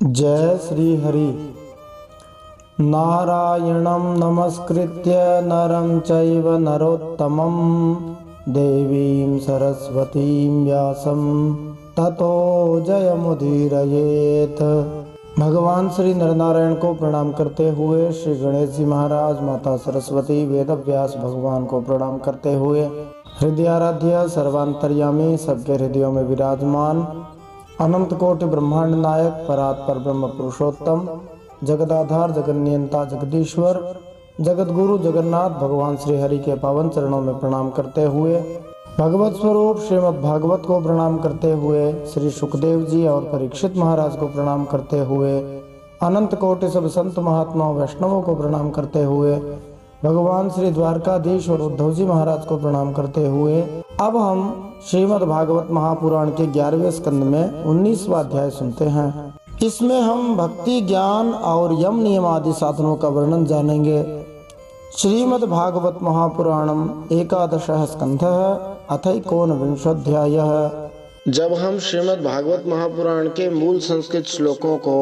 जय श्री हरि। नारायणं नमस्कृत्य नरं चैव नरोत्तमं देवीं सरस्वतीं व्यासं ततो जयमुदीरयेत्। भगवान श्री नरनारायण को प्रणाम करते हुए, श्री गणेश जी महाराज, माता सरस्वती, वेद व्यास भगवान को प्रणाम करते हुए, हृदयाराध्य सर्वांतर्यामी, सबके हृदयों में विराजमान, अनंत कोटि ब्रह्मांड नायक, परात्पर ब्रह्म पुरुषोत्तम, जगदाधार, जगन्नियंता, जगदीश्वर, जगत गुरु जगन्नाथ भगवान श्री हरि के पावन चरणों में प्रणाम करते हुए, भगवत स्वरूप श्रीमद् भागवत को प्रणाम करते हुए, श्री सुखदेव जी और परीक्षित महाराज को प्रणाम करते हुए, अनंत कोटि सब संत महात्माओं वैष्णवों को प्रणाम करते हुए, भगवान श्री द्वारकाधीश और उद्धव जी महाराज को प्रणाम करते हुए, अब हम श्रीमद् भागवत महापुराण के 11वें स्कंद में 19वां अध्याय सुनते हैं। इसमें हम भक्ति, ज्ञान और यम नियम आदि साधनों का वर्णन जानेंगे। श्रीमद् भागवत महापुराणम 11 स्कंधः अथैकोनविंशोऽध्यायः। जब हम श्रीमद् भागवत महापुराण के मूल संस्कृत श्लोकों को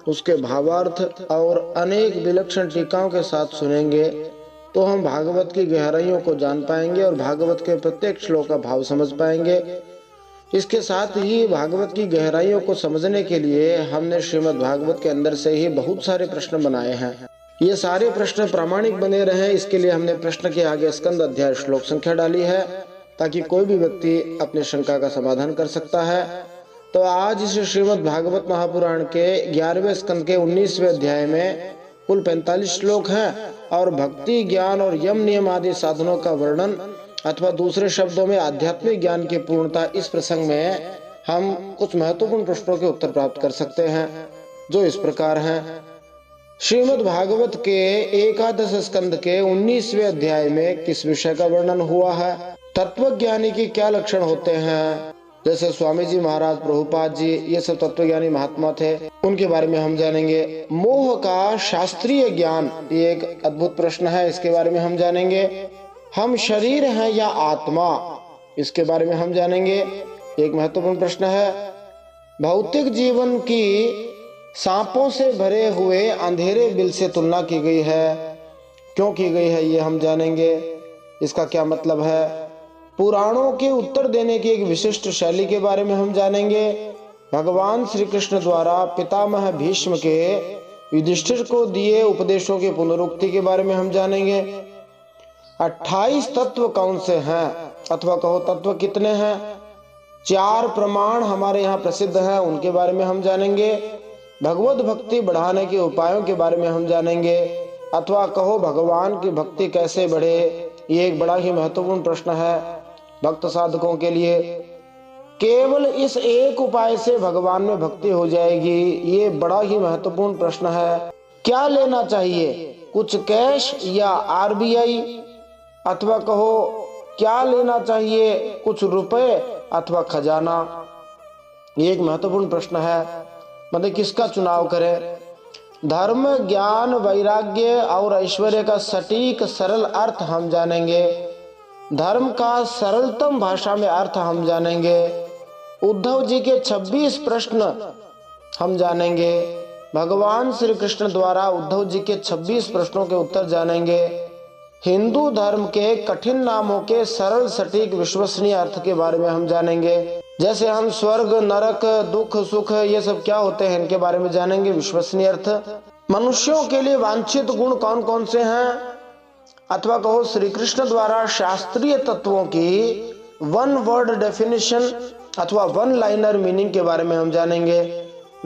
उसके भावार्थ और अनेक विलक्षण टीकाओं के साथ सुनेंगे तो हम भागवत की गहराइयों को जान पाएंगे और भागवत के प्रत्येक श्लोक का भाव समझ पाएंगे। इसके साथ ही भागवत की गहराइयों को समझने के लिए हमने श्रीमद् भागवत के अंदर से ही बहुत सारे प्रश्न बनाए हैं। ये सारे प्रश्न प्रामाणिक बने रहें, इसके लिए हमने प्रश्न के आगे स्कंद, अध्याय, श्लोक संख्या डाली है ताकि कोई भी व्यक्ति अपनी शंका का समाधान कर सकता है। तो आज इस श्रीमद् भागवत महापुराण के 11वें स्कंद के 19वें अध्याय में कुल 45 श्लोक हैं और भक्ति, ज्ञान और यम नियम आदि साधनों का वर्णन अथवा दूसरे शब्दों में आध्यात्मिक ज्ञान की पूर्णता, इस प्रसंग में हम कुछ महत्वपूर्ण प्रश्नों के उत्तर प्राप्त कर सकते हैं जो इस प्रकार हैं। श्रीमद् भागवत के 11 स्कंद के 19वें अध्याय में किस विषय का वर्णन हुआ है? तत्वज्ञानी के क्या लक्षण होते हैं? जैसे स्वामी जी महाराज, प्रभुपाद जी, ये सब तत्वज्ञानी महात्मा थे, उनके बारे में हम जानेंगे। मोह का शास्त्रीय ज्ञान, ये एक अद्भुत प्रश्न है, इसके बारे में हम जानेंगे। हम शरीर हैं या आत्मा, इसके बारे में हम जानेंगे, एक महत्वपूर्ण प्रश्न है। भौतिक जीवन की सांपों से भरे हुए अंधेरे बिल से तुलना की गई है, क्यों की गई है ये हम जानेंगे, इसका क्या मतलब है। पुराणों के उत्तर देने की एक विशिष्ट शैली के बारे में हम जानेंगे। भगवान श्री कृष्ण द्वारा पितामह भीष्म के युधिष्ठिर को दिए उपदेशों की पुनरुक्ति के बारे में हम जानेंगे। 28 तत्व कौन से हैं, अथवा कहो तत्व कितने हैं। 4 प्रमाण हमारे यहाँ प्रसिद्ध हैं, उनके बारे में हम जानेंगे। भगवत भक्ति बढ़ाने के उपायों के बारे में हम जानेंगे, अथवा कहो भगवान की भक्ति कैसे बढ़े, ये एक बड़ा ही महत्वपूर्ण प्रश्न है भक्त साधकों के लिए। केवल इस एक उपाय से भगवान में भक्ति हो जाएगी, ये बड़ा ही महत्वपूर्ण प्रश्न है। क्या लेना चाहिए, कुछ कैश या आरबीआई, अथवा कहो क्या लेना चाहिए, कुछ रुपए अथवा खजाना, ये एक महत्वपूर्ण प्रश्न है। मतलब किसका चुनाव करें। धर्म, ज्ञान, वैराग्य और ऐश्वर्य का सटीक सरल अर्थ हम जानेंगे। धर्म का सरलतम भाषा में अर्थ हम जानेंगे। उद्धव जी के 26 प्रश्न हम जानेंगे। भगवान श्री कृष्ण द्वारा उद्धव जी के 26 प्रश्नों के उत्तर जानेंगे। हिंदू धर्म के कठिन नामों के सरल, सटीक, विश्वसनीय अर्थ के बारे में हम जानेंगे। जैसे हम स्वर्ग, नरक, दुख, सुख, ये सब क्या होते हैं, इनके बारे में जानेंगे, विश्वसनीय अर्थ। मनुष्यों के लिए वांछित गुण कौन कौन से हैं, अथवा कहो श्री कृष्ण द्वारा शास्त्रीय तत्वों की 1 वर्ड डेफिनेशन अथवा 1 लाइनर मीनिंग के बारे में हम जानेंगे।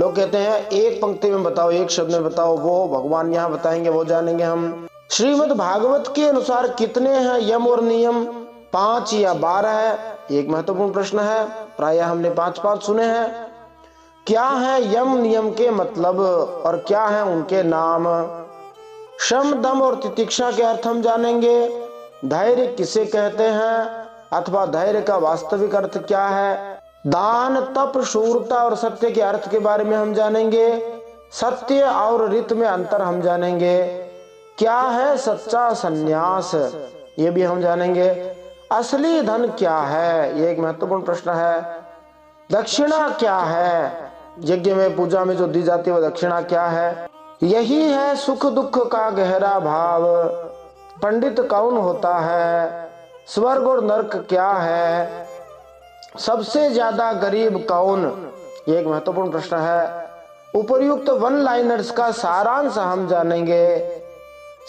लोग कहते हैं एक पंक्ति में बताओ, एक शब्द में बताओ, वो भगवान यहाँ बताएंगे, वो जानेंगे हम। श्रीमद् भागवत के अनुसार कितने हैं यम और नियम, 5 या 12 है, एक महत्वपूर्ण प्रश्न है। प्रायः हमने 5-5 सुने हैं। क्या है यम नियम के मतलब और क्या है उनके नाम। शम, दम और तितिक्षा के अर्थ हम जानेंगे। धैर्य किसे कहते हैं, अथवा धैर्य का वास्तविक अर्थ क्या है। दान, तप, शूरता और सत्य के अर्थ के बारे में हम जानेंगे। सत्य और रित में अंतर हम जानेंगे। क्या है सच्चा सन्यास, ये भी हम जानेंगे। असली धन क्या है, ये एक महत्वपूर्ण प्रश्न है। दक्षिणा क्या है, यज्ञ में, पूजा में जो दी जाती है वो दक्षिणा क्या है? यही है सुख दुख का गहरा भाव। पंडित कौन होता है? स्वर्ग और नरक क्या है? सबसे ज्यादा गरीब कौन? ये एक महत्वपूर्ण प्रश्न है। उपर्युक्त वन लाइनर्स का सारांश हम जानेंगे।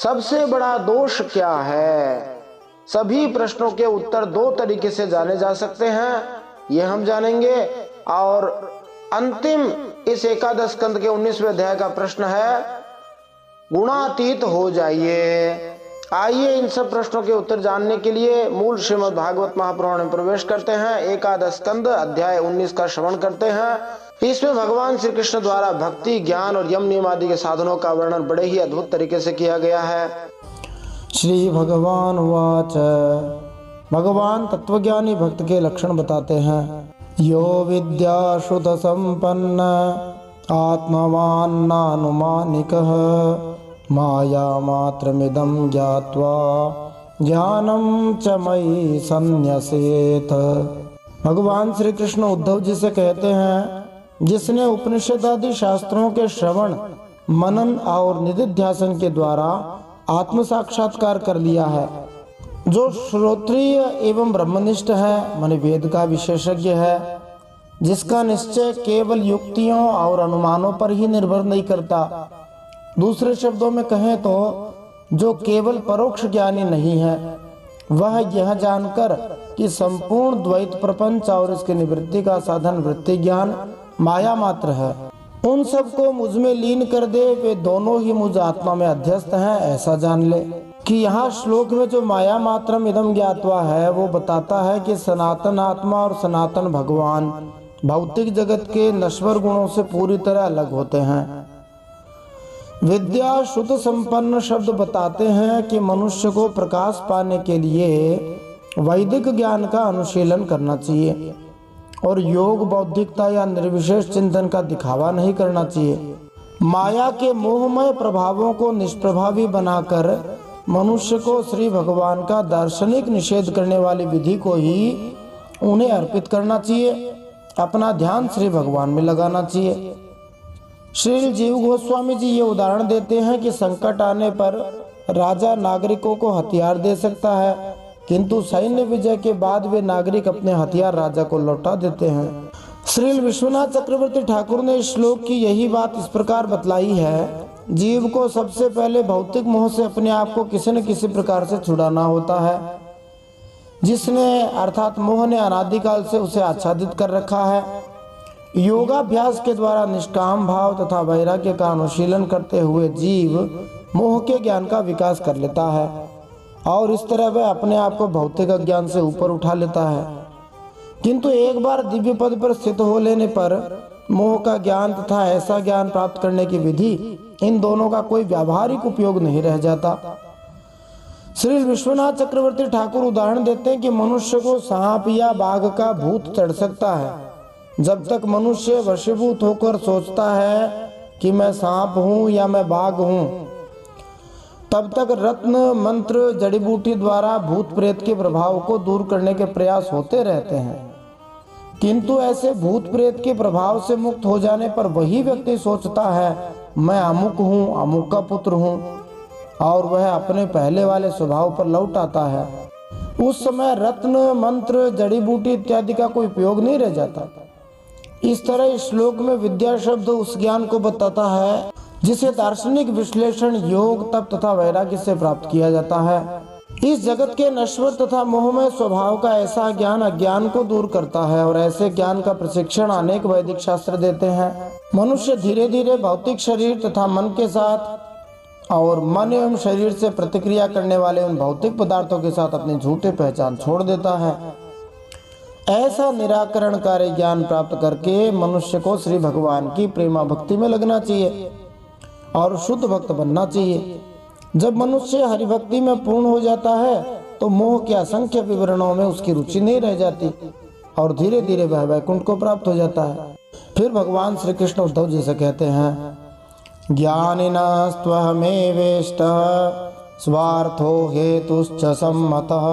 सबसे बड़ा दोष क्या है? सभी प्रश्नों के उत्तर दो तरीके से जाने जा सकते हैं, ये हम जानेंगे। और अंतिम इस एकादश स्कंद के 19वें अध्याय का प्रश्न है, गुणातीत हो जाइए। आइए इन सब प्रश्नों के उत्तर जानने के लिए मूल श्रीमद् भागवत महापुराण में प्रवेश करते हैं। एकादश स्कंद अध्याय 19 का श्रवण करते हैं। इसमें भगवान श्री कृष्ण द्वारा भक्ति, ज्ञान और यम नियम आदि के साधनों का वर्णन बड़े ही अद्भुत तरीके से किया गया है। श्री भगवान वाच, भगवान तत्वज्ञानी भक्त के लक्षण बताते हैं। यो विद्या शुद्ध संपन्न आत्मवान नानुमानिकः माया मात्रमिदं ज्ञात्वा ज्ञानम च मयि संन्यसेत। भगवान श्री कृष्ण उद्धव जी से कहते हैं, जिसने उपनिषद आदि शास्त्रों के श्रवण, मनन और निधिध्यासन के द्वारा आत्म साक्षात्कार कर लिया है, जो श्रोत्रिय एवं ब्रह्मनिष्ठ है, मन वेद का विशेषज्ञ है, जिसका निश्चय केवल युक्तियों और अनुमानों पर ही निर्भर नहीं करता। दूसरे शब्दों में कहें तो जो केवल परोक्ष ज्ञानी नहीं है, वह यह जानकर कि संपूर्ण द्वैत प्रपंच और इसकी निवृत्ति का साधन वृत्ति ज्ञान माया मात्र है, उन सबको मुझ में लीन कर दे, वे दोनों ही मुझ आत्मा में अध्यस्त हैं, ऐसा जान ले। कि यहाँ श्लोक में जो माया मात्रम इदम ज्ञात्वा है, वो बताता है कि सनातन आत्मा और सनातन भगवान भौतिक जगत के नश्वर गुणों से पूरी तरह अलग होते हैं। विद्या शुद्ध संपन्न शब्द बताते हैं कि मनुष्य को प्रकाश पाने के लिए वैदिक ज्ञान का अनुशीलन करना चाहिए और योग, बौद्धिकता या निर्विशेष चिंतन का दिखावा नहीं करना चाहिए। माया के मोहमय प्रभावों को निष्प्रभावी बनाकर मनुष्य को श्री भगवान का दार्शनिक निषेध करने वाली विधि को ही उन्हें अर्पित करना चाहिए, अपना ध्यान श्री भगवान में लगाना चाहिए। श्री जीव गोस्वामी जी ये उदाहरण देते हैं कि संकट आने पर राजा नागरिकों को हथियार दे सकता है, किंतु सैन्य विजय के बाद वे नागरिक अपने हथियार राजा को लौटा देते हैं। श्री विश्वनाथ चक्रवर्ती ठाकुर ने इस श्लोक की यही बात इस प्रकार बतलाई है, जीव को सबसे पहले भौतिक मोह से अपने आप को किसी न किसी प्रकार से छुड़ाना होता है, जिसने अर्थात मोह ने अनादिकाल से उसे आच्छादित कर रखा है। योगाभ्यास के द्वारा निष्काम भाव तथा वैराग्य का अनुशीलन करते हुए जीव मोह के ज्ञान का विकास कर लेता है और इस तरह वह अपने आप को भौतिक अज्ञान से ऊपर उठा लेता है। किंतु एक बार दिव्य पद पर स्थित हो लेने पर मोह का ज्ञान तथा ऐसा ज्ञान प्राप्त करने की विधि, इन दोनों का कोई व्यावहारिक उपयोग नहीं रह जाता। श्री विश्वनाथ चक्रवर्ती ठाकुर उदाहरण देते हैं कि मनुष्य को सांप या बाघ का भूत चढ़ सकता है। जब तक मनुष्य वशीभूत होकर सोचता है कि मैं सांप हूँ या मैं बाघ हूँ, तब तक रत्न, मंत्र, जड़ी बूटी द्वारा भूत प्रेत के प्रभाव को दूर करने के प्रयास होते रहते हैं। किंतु ऐसे भूत प्रेत के प्रभाव से मुक्त हो जाने पर वही व्यक्ति सोचता है मैं अमुक हूँ, अमुक का पुत्र हूँ, और वह अपने पहले वाले स्वभाव पर लौट आता है। उस समय रत्न, मंत्र, जड़ी बूटी इत्यादि का कोई उपयोग नहीं रह जाता। इस तरह इस श्लोक में विद्या शब्द उस ज्ञान को बताता है जिसे दार्शनिक विश्लेषण, योग, तप तथा वैराग्य से प्राप्त किया जाता है। इस जगत के नश्वर तथा मोहमय स्वभाव का ऐसा ज्ञान अज्ञान को दूर करता है और ऐसे ज्ञान का प्रशिक्षण अनेक वैदिक शास्त्र देते हैं। मनुष्य धीरे धीरे भौतिक शरीर तथा मन के साथ और मन एवं शरीर से प्रतिक्रिया करने वाले उन भौतिक पदार्थों के साथ अपनी झूठी पहचान छोड़ देता है। ऐसा निराकरणकारी ज्ञान प्राप्त करके मनुष्य को श्री भगवान की प्रेमा भक्ति में लगना चाहिए और शुद्ध भक्त बनना चाहिए। जब मनुष्य हरिभक्ति में पूर्ण हो जाता है तो मोह के असंख्य विवरणों में उसकी रुचि नहीं रह जाती और धीरे धीरे वह वैकुंठ को प्राप्त हो जाता है। फिर भगवान श्री कृष्ण उद्धव जी से कहते हैं, ज्ञानिनस्त्वहमेवेष्टः स्वार्थो हेतुश्च सम्मतः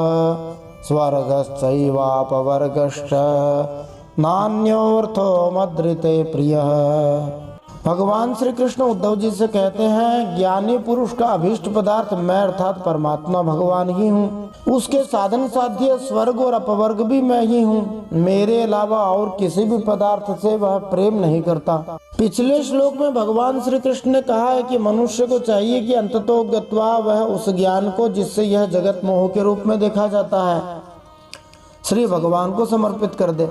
स्वर्गश्चैवापवर्गश्च नान्योर्थो मद्रिते प्रियः। भगवान श्री कृष्ण उद्धव जी से कहते हैं, ज्ञानी पुरुष का अभीष्ट पदार्थ मैं अर्थात परमात्मा भगवान ही हूँ। उसके साधन साध्य स्वर्ग और अपवर्ग भी मैं ही हूँ। मेरे अलावा और किसी भी पदार्थ से वह प्रेम नहीं करता। पिछले श्लोक में भगवान श्री कृष्ण ने कहा है कि मनुष्य को चाहिए कि अंततो गत्वा वह उस ज्ञान को जिससे यह जगत मोह के रूप में देखा जाता है, श्री भगवान को समर्पित कर दे।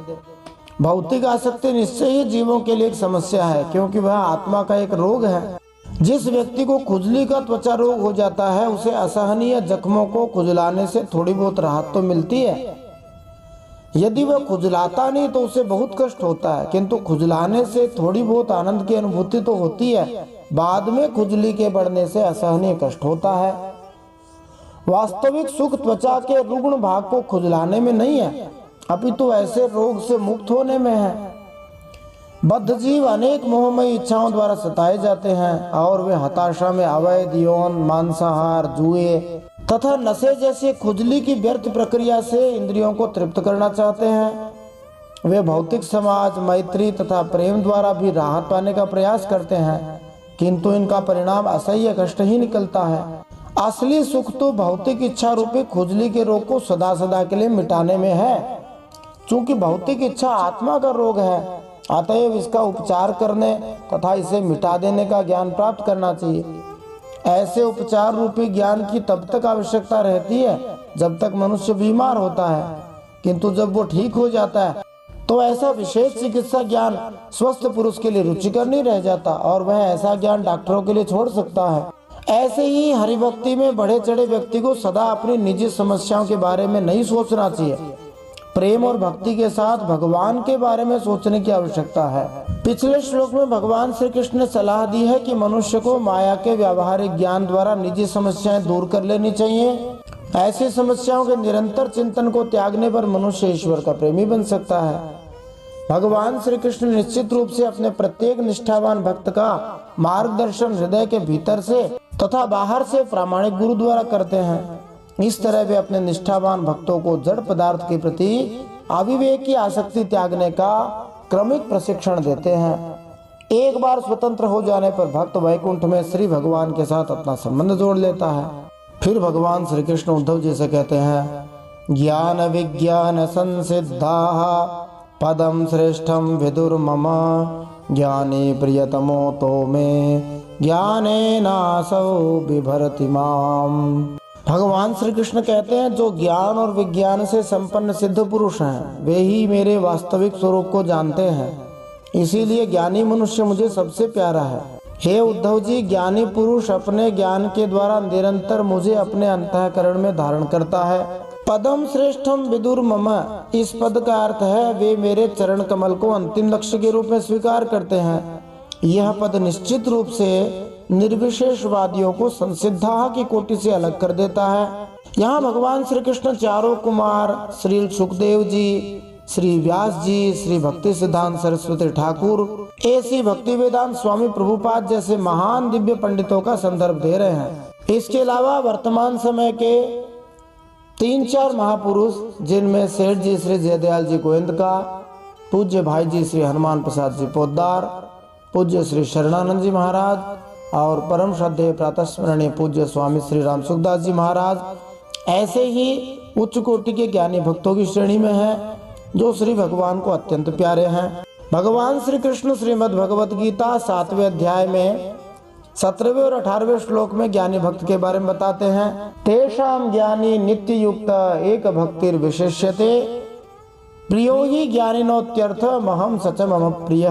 भौतिक आसक्ति निश्चय ही जीवों के लिए एक समस्या है, क्योंकि वह आत्मा का एक रोग है। जिस व्यक्ति को खुजली का त्वचा रोग हो जाता है, उसे असहनीय जख्मों को खुजलाने से थोड़ी बहुत राहत तो मिलती है। यदि वह खुजलाता नहीं तो उसे बहुत कष्ट होता है, किंतु खुजलाने से थोड़ी बहुत आनंद की अनुभूति तो होती है। बाद में खुजली के बढ़ने से असहनीय कष्ट होता है। वास्तविक सुख त्वचा के रुग्ण भाग को खुजलाने में नहीं है, अपितु ऐसे रोग से मुक्त होने में है। बद्ध जीव अनेक मोहमयी इच्छाओं द्वारा सताए जाते हैं और वे हताशा में अवैध यौन, मांसाहार, जुए तथा नशे जैसी खुजली की व्यर्थ प्रक्रिया से इंद्रियों को तृप्त करना चाहते हैं। वे भौतिक समाज, मैत्री तथा प्रेम द्वारा भी राहत पाने का प्रयास करते हैं, किंतु इनका परिणाम असह्य कष्ट ही निकलता है। असली सुख तो भौतिक इच्छा रूपी खुजली के रोग को सदा सदा के लिए मिटाने में है। चूंकि भौतिक इच्छा आत्मा का रोग है, अतएव इसका उपचार करने तथा इसे मिटा देने का ज्ञान प्राप्त करना चाहिए। ऐसे उपचार रूपी ज्ञान की तब तक आवश्यकता रहती है जब तक मनुष्य बीमार होता है, किंतु जब वो ठीक हो जाता है तो ऐसा विशेष चिकित्सा ज्ञान स्वस्थ पुरुष के लिए रुचिकर नहीं रह जाता और वह ऐसा ज्ञान डॉक्टरों के लिए छोड़ सकता है। ऐसे ही हरिभक्ति में बढ़े चढ़े व्यक्ति को सदा अपनी निजी समस्याओं के बारे में नहीं सोचना चाहिए। प्रेम और भक्ति के साथ भगवान के बारे में सोचने की आवश्यकता है। पिछले श्लोक में भगवान श्री कृष्ण ने सलाह दी है कि मनुष्य को माया के व्यावहारिक ज्ञान द्वारा निजी समस्याएं दूर कर लेनी चाहिए। ऐसी समस्याओं के निरंतर चिंतन को त्यागने पर मनुष्य ईश्वर का प्रेमी बन सकता है। भगवान श्री कृष्ण निश्चित रूप से अपने प्रत्येक निष्ठावान भक्त का मार्गदर्शन हृदय के भीतर से तथा बाहर से प्रामाणिक गुरु द्वारा करते हैं। इस तरह वे अपने निष्ठावान भक्तों को जड़ पदार्थ के प्रति अविवेक की आसक्ति त्यागने का क्रमिक प्रशिक्षण देते हैं। एक बार स्वतंत्र हो जाने पर भक्त वैकुंठ में श्री भगवान के साथ अपना संबंध जोड़ लेता है। फिर भगवान श्री कृष्ण उद्धव जी से कहते हैं, ज्ञान विज्ञान संसिद्धाः पदम श्रेष्ठम विदुर्मम ज्ञानी प्रियतमो तो में ज्ञानेनासौ बिभरति माम। भगवान श्री कृष्ण कहते हैं, जो ज्ञान और विज्ञान से संपन्न सिद्ध पुरुष हैं वे ही मेरे वास्तविक स्वरूप को जानते हैं। इसीलिए ज्ञानी मनुष्य मुझे सबसे प्यारा है। हे उद्धव जी, ज्ञानी पुरुष अपने ज्ञान के द्वारा निरंतर मुझे अपने अंतःकरण में धारण करता है। पदम श्रेष्ठम विदुर मम, इस पद का अर्थ है वे मेरे चरण कमल को अंतिम लक्ष्य के रूप में स्वीकार करते हैं। यह पद निश्चित रूप से निर्विशेषवादियों को संसिद्धा की कोटि से अलग कर देता है। यहाँ भगवान श्री कृष्ण चारों कुमार, श्री सुखदेव जी, श्री व्यास जी, श्री भक्ति सिद्धांत सरस्वती ठाकुर, ऐसी भक्ति वेदांत स्वामी प्रभुपाद जैसे महान दिव्य पंडितों का संदर्भ दे रहे हैं। इसके अलावा वर्तमान समय के 3-4 महापुरुष, जिनमें सेठ जी श्री जयदयाल जी गोविंद का, पूज्य भाई जी श्री हनुमान प्रसाद जी पोद्दार, पूज्य श्री शरणानंद जी महाराज और परम श्रद्धेय प्रातस्मरणीय पूज्य स्वामी श्री राम सुखदास जी महाराज, ऐसे ही उच्च कोटि के ज्ञानी भक्तों की श्रेणी में हैं, जो श्री भगवान को अत्यंत प्यारे हैं। भगवान श्री कृष्ण श्रीमद् भगवत गीता 7वें अध्याय में 17वें और 18वें श्लोक में ज्ञानी भक्त के बारे में बताते हैं। तेषाम ज्ञानी नित्य युक्त एक भक्तिर विशेष्यते प्रियो ही ज्ञानिनोत्यर्थ महम सच मम प्रिय।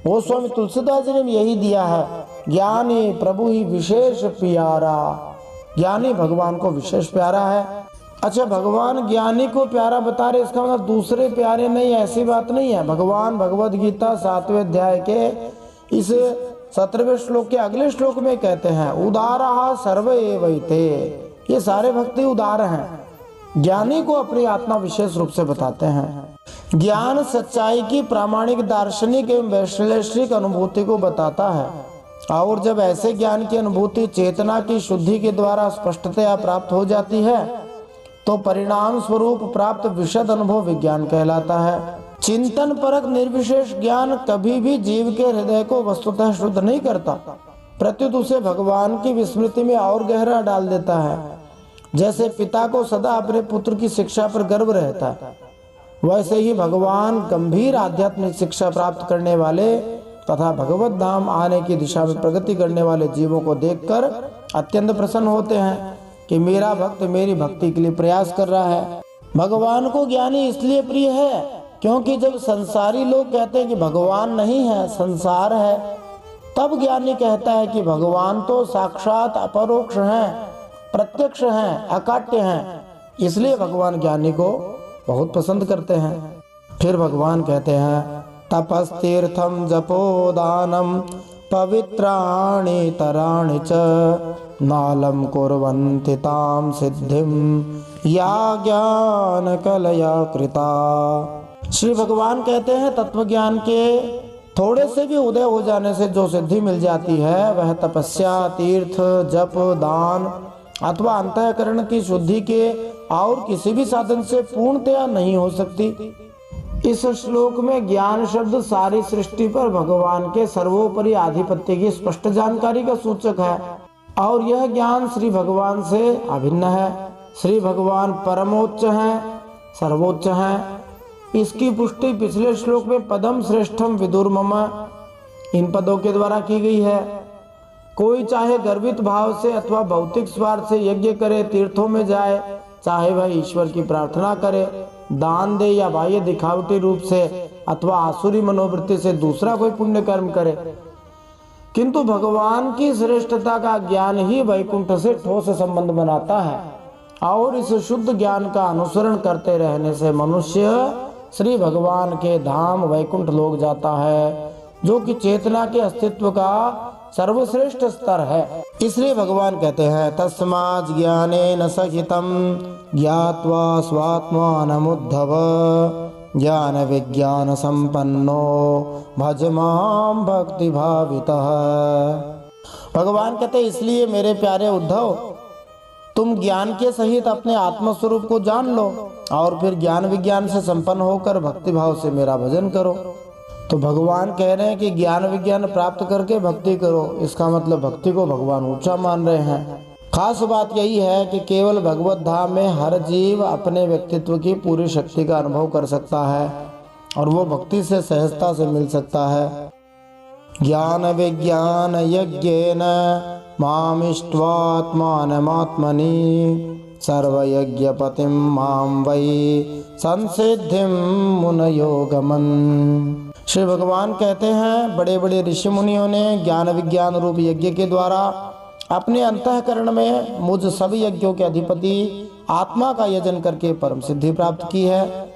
वो स्वामी तुलसीदास जी ने यही दिया है, ज्ञानी प्रभु ही विशेष प्यारा। ज्ञानी भगवान को विशेष प्यारा है। अच्छा, भगवान ज्ञानी को प्यारा बता रहे, इसका मतलब दूसरे प्यारे नहीं, ऐसी बात नहीं है। भगवान भगवत गीता 7वें अध्याय के इस 17वें श्लोक के अगले श्लोक में कहते हैं, उदारा सर्व एवैते, ये सारे भक्ति उदार हैं। ज्ञानी को अपनी आत्मा विशेष रूप से बताते हैं। ज्ञान सच्चाई की प्रामाणिक दार्शनिक एवं वैश्लेषिक अनुभूति को बताता है, और जब ऐसे ज्ञान की अनुभूति चेतना की शुद्धि के द्वारा स्पष्टतया प्राप्त हो जाती है तो परिणाम स्वरूप प्राप्त विशद अनुभव विज्ञान कहलाता है। चिंतन परक निर्विशेष ज्ञान कभी भी जीव के हृदय को वस्तुतः शुद्ध नहीं करता, प्रत्युत उसे भगवान की विस्मृति में और गहरा डाल देता है। जैसे पिता को सदा अपने पुत्र की शिक्षा पर गर्व रहता है, वैसे ही भगवान गंभीर आध्यात्मिक शिक्षा प्राप्त करने वाले तथा भगवत धाम आने की दिशा में प्रगति करने वाले जीवों को देखकर अत्यंत प्रसन्न होते हैं कि मेरा भक्त मेरी भक्ति के लिए प्रयास कर रहा है। भगवान को ज्ञानी इसलिए प्रिय है क्योंकि जब संसारी लोग कहते हैं कि भगवान नहीं है, संसार है, तब ज्ञानी कहता है कि भगवान तो साक्षात अपरोक्ष हैं, प्रत्यक्ष हैं, अकाट्य हैं। इसलिए भगवान ज्ञानी को बहुत पसंद करते हैं। फिर भगवान कहते हैं तपस्तीर्थम जपोदानम पवित्राणि तराणि च नालम कुर्वन्ति ताम सिद्धिम या ज्ञान कलया कृता। श्री भगवान कहते हैं तत्वज्ञान के थोड़े से भी उदय हो जाने से जो सिद्धि मिल जाती है वह तपस्या, तीर्थ, जप, दान अथवा अंतःकरण की शुद्धि के और किसी भी साधन से पूर्णतया नहीं हो सकती। इस श्लोक में ज्ञान शब्द सारी सृष्टि पर भगवान के सर्वोपरि आधिपत्य की स्पष्ट जानकारी का सूचक है और यह ज्ञान श्री भगवान से अभिन्न है। श्री भगवान परमोच्च हैं, सर्वोच्च हैं। इसकी पुष्टि पिछले श्लोक में पदम श्रेष्ठम विदुर मम इन पदों के द्वारा की गई है। कोई चाहे गर्वित भाव से अथवा भौतिक स्वार्थ से यज्ञ करे, तीर्थों में जाए, चाहे वह ईश्वर की प्रार्थना करे, दान दे या बाह्य दिखावटी रूप से अथवा आसुरी मनोवृत्ति से दूसरा कोई पुण्य कर्म करे, किंतु भगवान की श्रेष्ठता का ज्ञान ही वैकुंठ से ठोस संबंध बनाता है और इस शुद्ध ज्ञान का अनुसरण करते रहने से मनुष्य श्री भगवान के धाम वैकुंठ लोक जाता है, जो कि चेतना के अस्तित्व का सर्वश्रेष्ठ स्तर है। इसलिए भगवान कहते हैं तस्मात् ज्ञानेन सहितं ज्ञात्वा स्वात्मानमुद्धव ज्ञान विज्ञान संपन्नो भज मां भक्ति भावितः। भगवान कहते हैं इसलिए मेरे प्यारे उद्धव, तुम ज्ञान के सहित अपने आत्मस्वरूप को जान लो और फिर ज्ञान विज्ञान से संपन्न होकर भक्ति भाव से मेरा भजन करो। तो भगवान कह रहे हैं कि ज्ञान विज्ञान प्राप्त करके भक्ति करो, इसका मतलब भक्ति को भगवान ऊंचा मान रहे हैं। खास बात यही है कि केवल भगवत धाम में हर जीव अपने व्यक्तित्व की पूरी शक्ति का अनुभव कर सकता है और वो भक्ति से सहजता से मिल सकता है। ज्ञान विज्ञान यज्ञेन मामिष्ट्वात्मानमात्मनि सर्वयज्ञपतिं मां वै संसिद्धिं मुनयो गमन्। श्री भगवान कहते हैं बड़े बड़े ऋषि मुनियों ने ज्ञान विज्ञान रूप यज्ञ के द्वारा अपने अंतःकरण में मुझ सब यज्ञों के अधिपति आत्मा का यजन करके परम सिद्धि प्राप्त की है।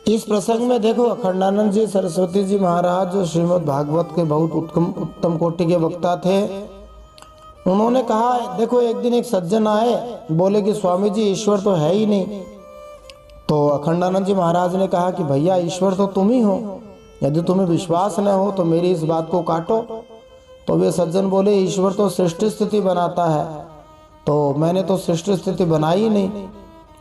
इस प्रसंग में देखो अखंडानंद जी सरस्वती जी महाराज जो श्रीमद् भागवत के बहुत उत्तम कोटि के वक्ता थे, उन्होंने कहा देखो एक दिन एक सज्जन आए, बोले कि स्वामी जी ईश्वर तो है ही नहीं। तो अखंडानंद जी महाराज ने कहा कि भैया ईश्वर तो तुम ही हो, यदि तुम्हें विश्वास न हो तो मेरी इस बात को काटो। तो वे सज्जन बोले ईश्वर तो सृष्टि स्थिति बनाता है, तो मैंने तो सृष्टि स्थिति बनाई ही नहीं।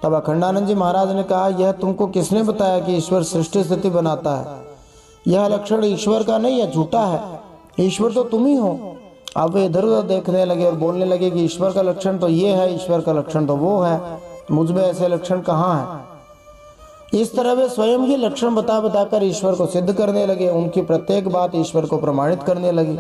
तब अखंडानंद जी महाराज ने कहा यह तुमको किसने बताया कि ईश्वर सृष्टि स्थिति बनाता है? यह लक्षण ईश्वर का नहीं है, झूठा है, ईश्वर तो तुम ही हो। अब वे इधर उधर देखने लगे और बोलने लगे कि ईश्वर का लक्षण तो ये है, ईश्वर का लक्षण तो वो है, मुझ में ऐसे लक्षण कहाँ है। इस तरह वे स्वयं ही लक्षण बता बताकर ईश्वर को सिद्ध करने लगे, उनकी प्रत्येक बात ईश्वर को प्रमाणित करने लगी।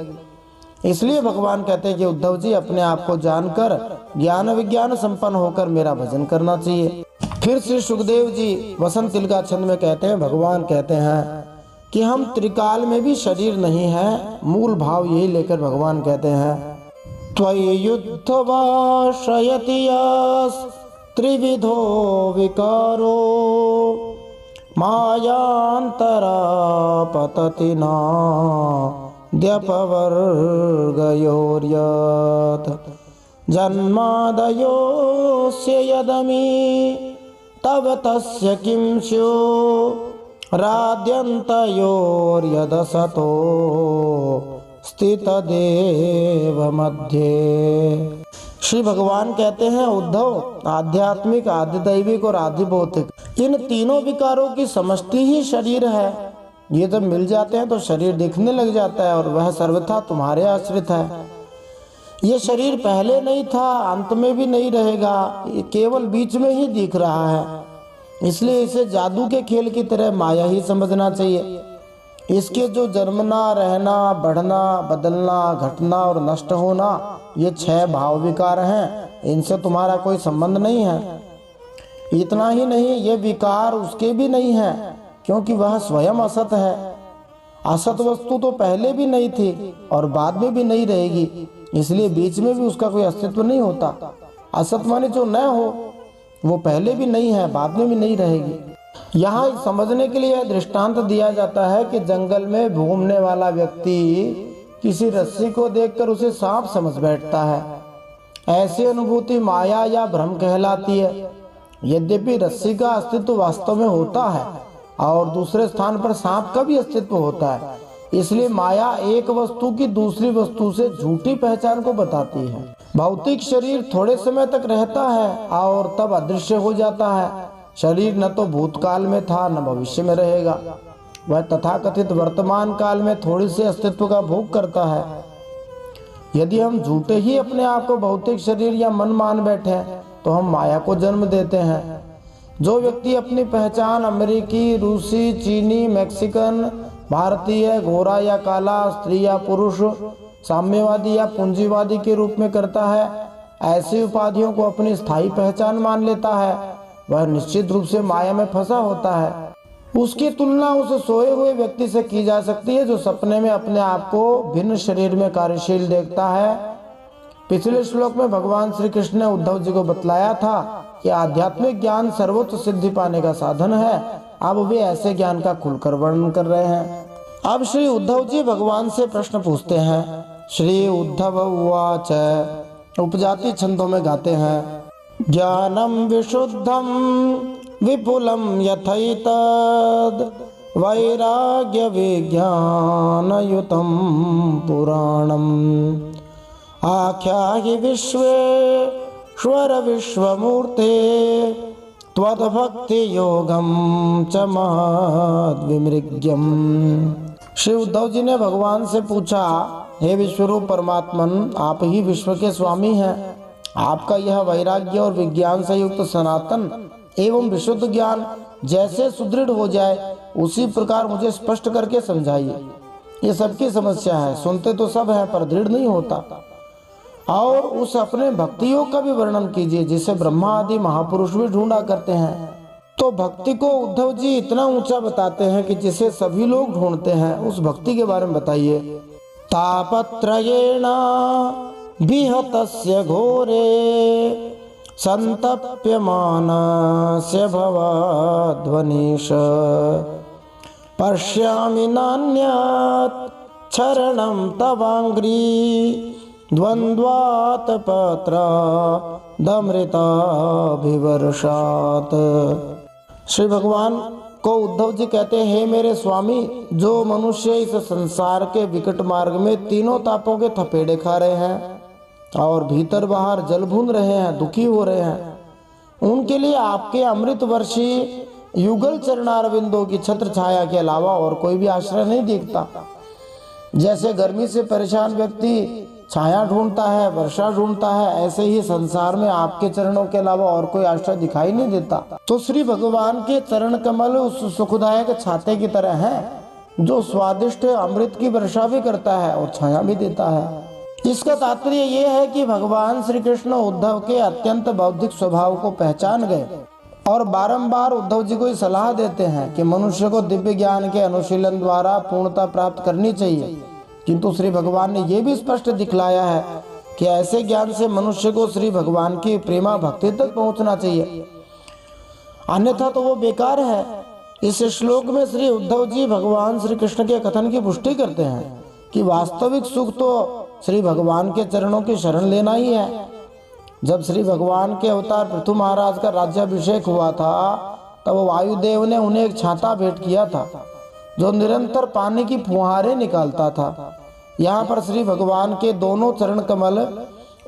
इसलिए भगवान कहते हैं कि उद्धव जी अपने आप को जानकर ज्ञान विज्ञान संपन्न होकर मेरा भजन करना चाहिए। फिर श्री सुखदेव जी वसंत तिलका छंद में कहते हैं, भगवान कहते हैं कि हम त्रिकाल में भी शरीर नहीं है। मूल भाव यही लेकर भगवान कहते हैं त्वयि युद्धवाशयति यस् त्रिविधो विकारो मायांतरा पतति नाद्यपवर्गयोर्यत् जन्मादयोस्य यदमि तव तस्य किं स्यो राद्यन्तयोर्यदसतो स्थितदेव मध्ये। श्री भगवान कहते हैं उद्धव, आध्यात्मिक, आधिदैविक और आधिभौतिक इन तीनों विकारों की समष्टि ही शरीर है। ये जब मिल जाते हैं तो शरीर दिखने लग जाता है और वह सर्वथा तुम्हारे आश्रित है। ये शरीर पहले नहीं था, अंत में भी नहीं रहेगा, ये केवल बीच में ही दिख रहा है। इसलिए इसे जादू के खेल की तरह माया ही समझना चाहिए। इसके जो जन्मना, रहना, बढ़ना, बदलना, घटना और नष्ट होना, ये 6 भाव विकार हैं। इनसे तुम्हारा कोई संबंध नहीं है। इतना ही नहीं, ये विकार उसके भी नहीं है, क्योंकि वह स्वयं असत है। असत वस्तु तो पहले भी नहीं थी और बाद में भी नहीं रहेगी, इसलिए बीच में भी उसका कोई अस्तित्व नहीं होता। असत माने जो न हो, वो पहले भी नहीं है, बाद में भी नहीं रहेगी। यहाँ समझने के लिए दृष्टांत दिया जाता है कि जंगल में घूमने वाला व्यक्ति किसी रस्सी को देखकर उसे सांप समझ बैठता है। ऐसी अनुभूति माया या भ्रम कहलाती है। यद्यपि रस्सी का अस्तित्व वास्तव में होता है और दूसरे स्थान पर सांप का भी अस्तित्व होता है, इसलिए माया एक वस्तु की दूसरी वस्तु से झूठी पहचान को बताती है। भौतिक शरीर थोड़े समय तक रहता है और तब अदृश्य हो जाता है। शरीर न तो भूतकाल में था न भविष्य में रहेगा, वह तथाकथित वर्तमान काल में थोड़ी सी अस्तित्व का भोग करता है। यदि हम झूठे ही अपने आप को भौतिक शरीर या मन मान बैठे तो हम माया को जन्म देते हैं। जो व्यक्ति अपनी पहचान अमेरिकी, रूसी, चीनी, मैक्सिकन, भारतीय, गोरा या काला, स्त्री या पुरुष, साम्यवादी या पूंजीवादी के रूप में करता है, ऐसी उपाधियों को अपनी स्थायी पहचान मान लेता है, वह निश्चित रूप से माया में फंसा होता है। उसकी तुलना उस सोए हुए व्यक्ति से की जा सकती है जो सपने में अपने आप को भिन्न शरीर में कार्यशील देखता है। पिछले श्लोक में भगवान श्री कृष्ण ने उद्धव जी को बतलाया था कि आध्यात्मिक ज्ञान सर्वोच्च सिद्धि पाने का साधन है। अब वे ऐसे ज्ञान का खुलकर वर्णन कर रहे हैं। अब श्री उद्धव जी भगवान से प्रश्न पूछते हैं। श्री उद्धव उवाच, उपजाति छंदों में गाते हैं। ज्ञानम विशुद्धम विपुलम यथैतद् वैराग्य विज्ञान युतम पुराणम आख्याहि विश्वेश्वर विश्वमूर्ते त्वद्भक्ति योगम च महद्विमृग्यम। श्री उद्धव जी ने भगवान से पूछा, हे विश्वरूप परमात्मन, आप ही विश्व के स्वामी हैं। आपका यह वैराग्य और विज्ञान से युक्त सनातन एवं विशुद्ध ज्ञान जैसे सुदृढ़ हो जाए उसी प्रकार मुझे स्पष्ट करके समझाइए। ये सबकी समस्या है, सुनते तो सब है पर दृढ़ नहीं होता। और उस अपने भक्ति योग का भी वर्णन कीजिए जिसे ब्रह्मा आदि महापुरुष भी ढूंढा करते हैं। तो भक्ति को उद्धव जी इतना ऊंचा बताते हैं कि जिसे सभी लोग ढूंढते हैं, उस भक्ति के बारे में बताइए। तापत्रयेण विहतस्य घोरे संतप्यमानस्य भवध्वनिश पश्यामि नान्यत् चरणं तवांग्री द्वंद्वात् पत्रादमृताभिवर्षात्। श्री भगवान को उद्धव जी कहते हैं, हे मेरे स्वामी, जो मनुष्य इस संसार के विकट मार्ग में तीनों तापों के थपेड़े खा रहे हैं और भीतर बाहर जल भून रहे हैं, दुखी हो रहे हैं, उनके लिए आपके अमृत वर्षी युगल चरणारविंदों की छत्र छाया के अलावा और कोई भी आश्रय नहीं दिखता। जैसे गर्मी से परेशान व्यक्ति छाया ढूंढता है, वर्षा ढूंढता है, ऐसे ही संसार में आपके चरणों के अलावा और कोई आश्रय दिखाई नहीं देता। तो श्री भगवान के चरण कमल उस सुखदायक छाते की तरह हैं, जो स्वादिष्ट अमृत की वर्षा भी करता है और छाया भी देता है। इसका तात्पर्य ये है कि भगवान श्री कृष्ण उद्धव के अत्यंत बौद्धिक स्वभाव को पहचान गए और बारंबार उद्धव जी को सलाह देते हैं कि मनुष्य को दिव्य ज्ञान के अनुशीलन द्वारा पूर्णता प्राप्त करनी चाहिए। किंतु श्री भगवान ने यह भी स्पष्ट दिखलाया है कि ऐसे ज्ञान से मनुष्य को श्री भगवान की प्रेमा भक्ति तक पहुंचना चाहिए, अन्यथा तो वो बेकार है। इस श्लोक में श्री उद्धव जी भगवान श्री कृष्ण के कथन की पुष्टि करते हैं कि वास्तविक सुख तो श्री भगवान के चरणों की शरण लेना ही है। जब श्री भगवान के अवतार पृथु महाराज का राज्याभिषेक हुआ था, तब वायुदेव ने उन्हें एक छाता भेंट किया था जो निरंतर पानी की फुहारें निकालता था। यहाँ पर श्री भगवान के दोनों चरण कमल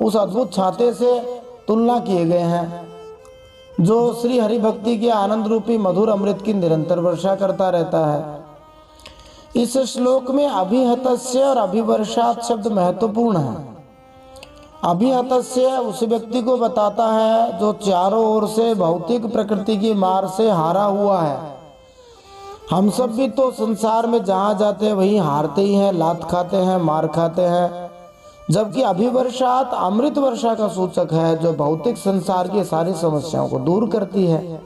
उस अद्भुत छाते से तुलना किए गए हैं। जो श्री हरि भक्ति के आनंद रूपी मधुर अमृत की निरंतर वर्षा करता रहता है। इस श्लोक में अभिहतस्य और अभिवर्षात शब्द महत्वपूर्ण है। अभिहतस्य उस व्यक्ति को बताता है जो चारों ओर से भौतिक प्रकृति की मार से हारा हुआ है। हम सब भी तो संसार में जहाँ जाते हैं वहीं हारते ही हैं, लात खाते हैं, मार खाते हैं। जबकि अभिवर्षात अमृत वर्षा का सूचक है जो भौतिक संसार की सारी समस्याओं को दूर करती है।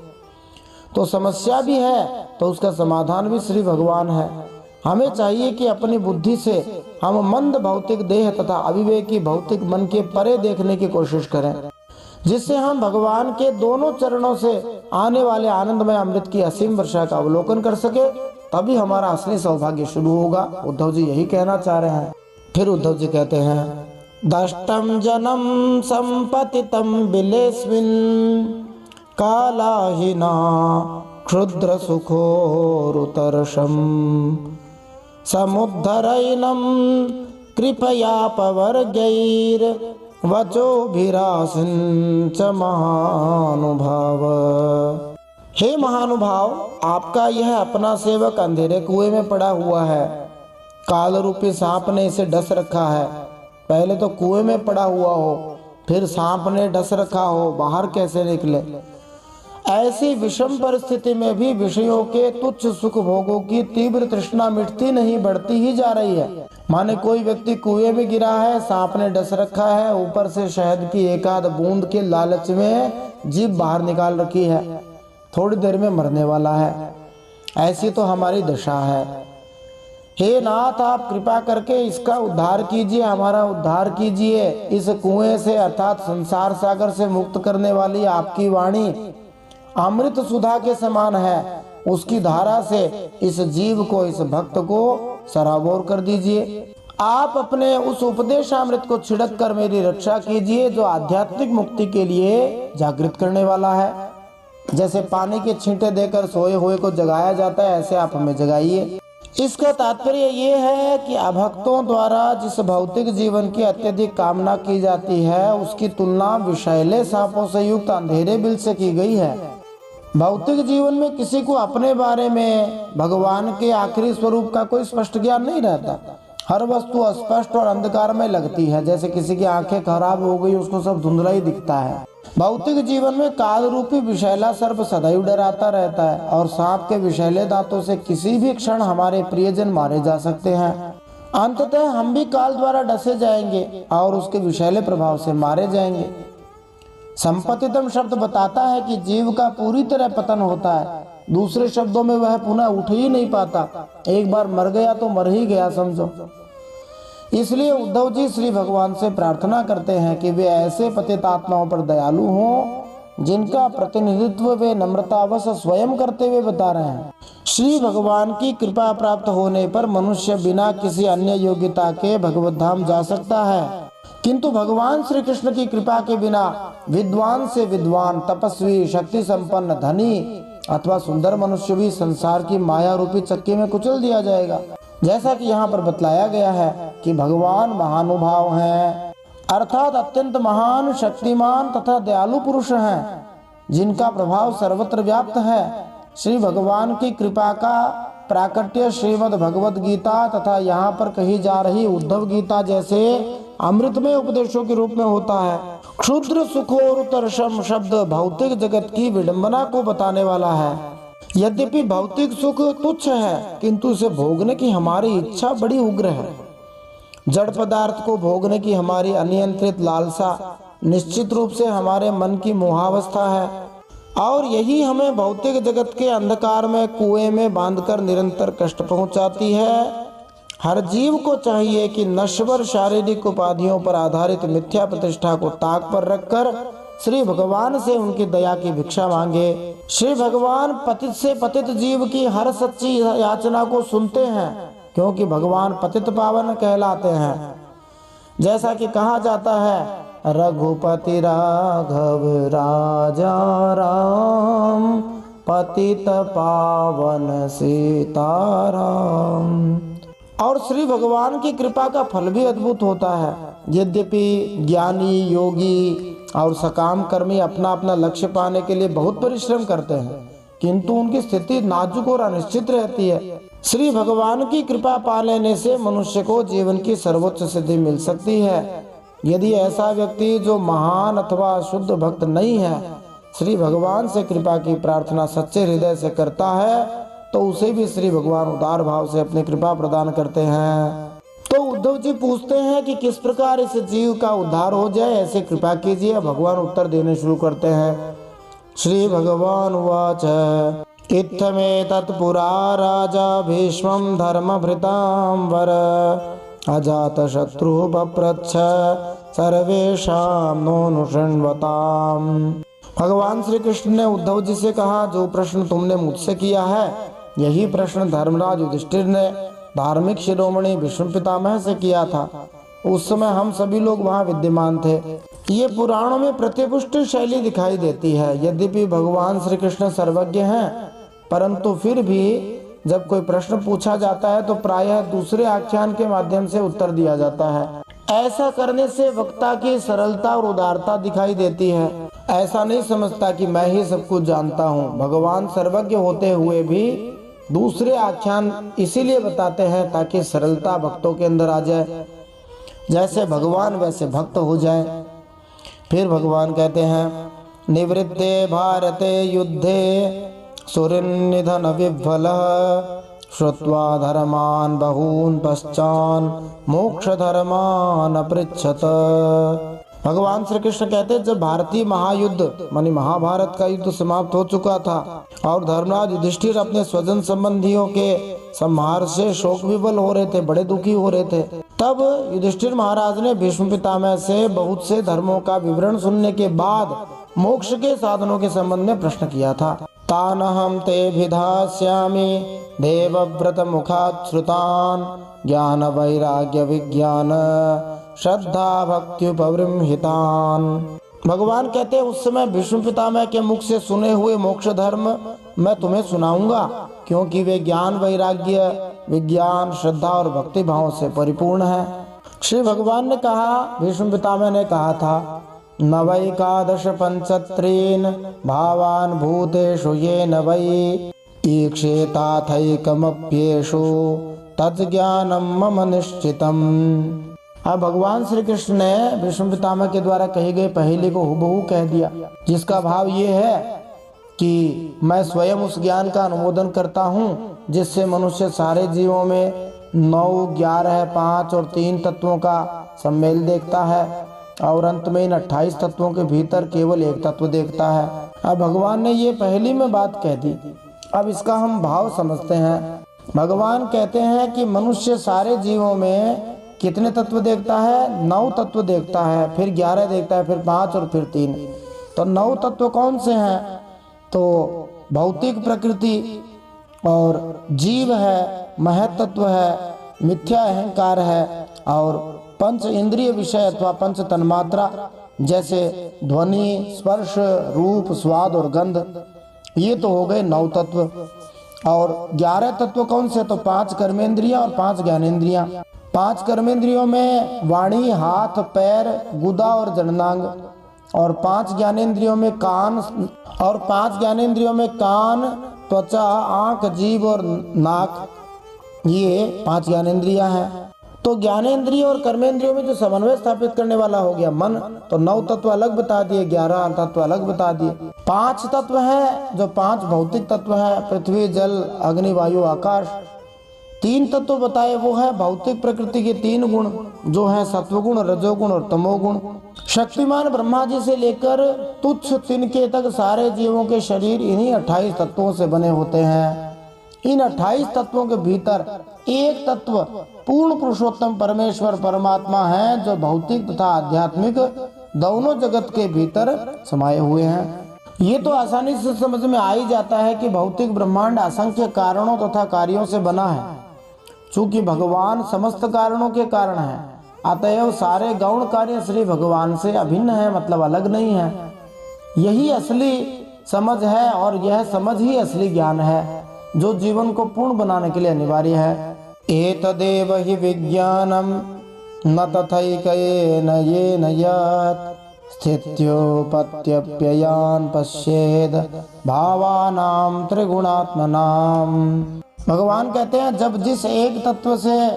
तो समस्या भी है तो उसका समाधान भी श्री भगवान है। हमें चाहिए कि अपनी बुद्धि से हम मंद भौतिक देह तथा अविवेकी भौतिक मन के परे देखने की कोशिश करें, जिससे हम भगवान के दोनों चरणों से आने वाले आनंदमय अमृत की असीम वर्षा का अवलोकन कर सके। तभी हमारा असली सौभाग्य शुरू होगा। उद्धव जी यही कहना चाह रहे हैं। फिर उद्धव जी कहते हैं, दष्टम जनम संपतितम बिलेस्मिन कालाहिना क्षुद्र सुखोरुतर्षम समुद्धरैनम कृपया पवर्गैर वचोभिरासिन च महानुभाव। हे महानुभाव, आपका यह अपना सेवक अंधेरे कुएं में पड़ा हुआ है। काल रूपी सांप ने इसे डस रखा है। पहले तो कुएं में पड़ा हुआ हो, फिर सांप ने डस रखा हो, बाहर कैसे निकले। ऐसी विषम परिस्थिति में भी विषयों के तुच्छ सुख भोगों की तीव्र तृष्णा मिटती नहीं, बढ़ती ही जा रही है। माने कोई व्यक्ति कुएं में गिरा है, सांप ने डस रखा है, ऊपर से शहद की एक आध बूंद के लालच में जीभ बाहर निकाल रखी है, थोड़ी देर में मरने वाला है। ऐसी तो हमारी दशा है। हे नाथ, आप कृपा करके इसका उद्धार कीजिए, हमारा उद्धार कीजिए। इस कुएं से अर्थात संसार सागर से मुक्त करने वाली आपकी वाणी अमृत सुधा के समान है। उसकी धारा से इस जीव को, इस भक्त को सराबोर कर दीजिए। आप अपने उस उपदेशामृत को छिड़क कर मेरी रक्षा कीजिए जो आध्यात्मिक मुक्ति के लिए जागृत करने वाला है। जैसे पानी के छींटे देकर सोए हुए को जगाया जाता है, ऐसे आप हमें जगाइए। इसका तात्पर्य ये है कि अभक्तों द्वारा जिस भौतिक जीवन की अत्यधिक कामना की जाती है उसकी तुलना विषैले सांपों से युक्त अंधेरे बिल से की गई है। भौतिक जीवन में किसी को अपने बारे में, भगवान के आखिरी स्वरूप का कोई स्पष्ट ज्ञान नहीं रहता। हर वस्तु अस्पष्ट और अंधकार में लगती है। जैसे किसी की आंखें खराब हो गई, उसको सब धुंधला ही दिखता है। भौतिक जीवन में काल रूपी विषैला सर्प सदैव डराता रहता है और सांप के विषैले दांतों से किसी भी क्षण हमारे प्रियजन मारे जा सकते हैं। अंततः हम भी काल द्वारा डसे जाएंगे और उसके विषैले प्रभाव से मारे जाएंगे। संपतितम शब्द बताता है कि जीव का पूरी तरह पतन होता है। दूसरे शब्दों में वह पुनः उठ ही नहीं पाता। एक बार मर गया तो मर ही गया समझो। इसलिए उद्धव जी श्री भगवान से प्रार्थना करते हैं कि वे ऐसे पतित आत्माओं पर दयालु हों जिनका प्रतिनिधित्व वे नम्रतावश स्वयं करते हुए बता रहे हैं। श्री भगवान की कृपा प्राप्त होने पर मनुष्य बिना किसी अन्य योग्यता के भगवत धाम जा सकता है, किंतु भगवान श्री कृष्ण की कृपा के बिना विद्वान से विद्वान, तपस्वी, शक्ति संपन्न, धनी अथवा सुंदर मनुष्य भी संसार की माया रूपी चक्की में कुचल दिया जाएगा। जैसा कि यहाँ पर बतलाया गया है कि भगवान महानुभाव हैं, अर्थात अत्यंत महान, शक्तिमान तथा दयालु पुरुष हैं जिनका प्रभाव सर्वत्र व्याप्त है। श्री भगवान की कृपा का प्राकट्य श्रीमद् भगवद गीता तथा यहाँ पर कही जा रही उद्धव गीता जैसे अमृतमय उपदेशों के रूप में होता है। क्षुद्र सुखोरुतर्षम शब्द भौतिक जगत की विडंबना को बताने वाला है। यद्यपि भौतिक सुख तुच्छ है, किंतु इसे भोगने की हमारी इच्छा बड़ी उग्र है। जड़ पदार्थ को भोगने की हमारी अनियंत्रित लालसा निश्चित रूप से हमारे मन की मोहावस्था है और यही हमें भौतिक जगत के अंधकार में कुएं में बांधकर निरंतर कष्ट पहुंचाती है। हर जीव को चाहिए कि नश्वर शारीरिक उपाधियों पर आधारित मिथ्या प्रतिष्ठा को ताक पर रखकर श्री भगवान से उनकी दया की भिक्षा मांगे। श्री भगवान पतित से पतित जीव की हर सच्ची याचना को सुनते हैं, क्योंकि भगवान पतित पावन कहलाते हैं। जैसा कि कहा जाता है, रघुपति राघव राजा राम, पतित पावन सीताराम। और श्री भगवान की कृपा का फल भी अद्भुत होता है। यद्यपि ज्ञानी, योगी और सकाम कर्मी अपना अपना लक्ष्य पाने के लिए बहुत परिश्रम करते हैं, किंतु उनकी स्थिति नाजुक और अनिश्चित रहती है। श्री भगवान की कृपा पा लेने से मनुष्य को जीवन की सर्वोच्च सिद्धि मिल सकती है। यदि ऐसा व्यक्ति जो महान अथवा शुद्ध भक्त नहीं है, श्री भगवान से कृपा की प्रार्थना सच्चे हृदय से करता है, तो उसे भी श्री भगवान उदार भाव से अपनी कृपा प्रदान करते हैं। तो उद्धव जी पूछते हैं कि किस प्रकार इस जीव का उद्धार हो जाए, ऐसे कृपा कीजिए। भगवान उत्तर देने शुरू करते हैं। श्री भगवान उवाच इत्थमेतत् पुरा राजा भीष्मं धर्मभृतां वर अजातशत्रुः पप्रच्छ सर्वेषां नोऽनुशृण्वताम्। भगवान श्री कृष्ण ने उद्धव जी से कहा, जो प्रश्न तुमने मुझसे किया है, यही प्रश्न धर्मराज युधिष्ठिर ने धार्मिक शिरोमणि भीष्म पितामह से किया था। उस समय हम सभी लोग वहाँ विद्यमान थे। ये पुराणों में प्रतिपुष्ट शैली दिखाई देती है। यद्यपि भगवान श्री कृष्ण सर्वज्ञ हैं, परंतु फिर भी जब कोई प्रश्न पूछा जाता है तो प्रायः दूसरे आख्यान के माध्यम से उत्तर दिया जाता है। ऐसा करने से वक्ता की सरलता और उदारता दिखाई देती है। ऐसा नहीं समझता कि मैं ही सब कुछ जानता हूँ। भगवान सर्वज्ञ होते हुए भी दूसरे आख्यान इसीलिए बताते हैं ताकि सरलता भक्तों के अंदर आ जाए, जैसे भगवान वैसे भक्त हो जाए। फिर भगवान कहते हैं, निवृत्ते भारते युद्धे सुरनिधन विह्वलः श्रुत्वा धर्मान् बहून् पश्चान् मोक्ष धर्मान् अपृच्छत। भगवान श्री कृष्ण कहते हैं, जब भारतीय महायुद्ध मानी महाभारत का युद्ध समाप्त हो चुका था और धर्मराज युधिष्ठिर अपने स्वजन संबंधियों के संहार से शोक विवल हो रहे थे, बड़े दुखी हो रहे थे, तब युधिष्ठिर महाराज ने भीष्म पितामह से बहुत से धर्मों का विवरण सुनने के बाद मोक्ष के साधनों के संबंध में प्रश्न किया था। तानहं ते भिधास्यामि देवव्रत मुखात् श्रुतान् ज्ञान वैराग्य विज्ञान श्रद्धा भक्त्युपबृंहितान्। भगवान कहते हैं, उस समय भीष्म पितामह के मुख से सुने हुए मोक्ष धर्म मैं तुम्हें सुनाऊंगा, क्योंकि वे ज्ञान वैराग्य विज्ञान श्रद्धा और भक्ति भाव से परिपूर्ण है। श्री भगवान ने कहा, भीष्म पितामह ने कहा था, नवैकादश पंचत्रीन् भावान् भूतेषु येन वै ईक्षेताथैकमप्येषु तज्ज्ञानं मम निश्चितम्। अब भगवान श्री कृष्ण ने भीष्म पितामह के द्वारा कही गई पहेली को हुबहू कह दिया, जिसका भाव ये है कि मैं स्वयं उस ज्ञान का अनुमोदन करता हूँ जिससे मनुष्य सारे जीवों में 9, 11, 5 और 3 तत्वों का सम्मेल देखता है और अंत में इन 28 तत्वों के भीतर केवल एक तत्व देखता है। अब भगवान ने ये पहली में बात कह दी। अब इसका हम भाव समझते हैं। भगवान कहते हैं कि मनुष्य सारे जीवों में कितने तत्व देखता है? 9 तत्व देखता है, फिर 11 देखता है, फिर 5 और फिर 3। तो 9 तत्व कौन से हैं? तो भौतिक प्रकृति और जीव है, महत्त्व है, मिथ्या अहंकार है और पंच इंद्रिय विषय अथवा पंच तन्मात्रा जैसे ध्वनि, स्पर्श, रूप, स्वाद और गंध। ये तो हो गए 9 तत्व। और 11 तत्व कौन से? तो 5 कर्मेंद्रियां और 5 ज्ञानेंद्रियां। 5 कर्मेंद्रियों में वाणी, हाथ, पैर, गुदा और जननांग, और 5 ज्ञानेंद्रियों में कान, और 5 ज्ञानेंद्रियों में कान, त्वचा, आंख, जीभ और नाक। ये 5 ज्ञानेंद्रियां हैं। तो ज्ञानेंद्रिय और कर्मेंद्रियों में जो समन्वय स्थापित करने वाला हो गया मन, तो 9 तत्व अलग बता दिए, 11 तत्व अलग बता दिए। 5 तत्व हैं जो 5 भौतिक तत्व हैं, पृथ्वी, जल, अग्नि, वायु, आकाश। 3 तत्व बताए, वो है भौतिक प्रकृति के 3 गुण जो हैं सत्वगुण, रजोगुण और तमोगुण। शक्तिमान ब्रह्मा जी से लेकर तुच्छ तिनके तक सारे जीवों के शरीर इन्हीं 28 तत्वों से बने होते हैं। इन 28 तत्वों के भीतर एक तत्व पूर्ण पुरुषोत्तम परमेश्वर परमात्मा है, जो भौतिक तथा आध्यात्मिक दोनों जगत के भीतर समाये हुए हैं। ये तो आसानी से समझ में आ ही जाता है कि भौतिक ब्रह्मांड असंख्य कारणों तथा कार्यों से बना है। चूंकि भगवान समस्त कारणों के कारण है, अतएव सारे गौण कार्य श्री भगवान से अभिन्न है, मतलब अलग नहीं है। यही असली समझ है और यह समझ ही असली ज्ञान है जो जीवन को पूर्ण बनाने के लिए अनिवार्य है। एतदेव हि विज्ञानम न तथैकेन येन यत् स्थित्योपत्यप्ययान पश्येद भावानाम त्रिगुणात्मनाम। भगवान कहते हैं जब जिस एक तत्व से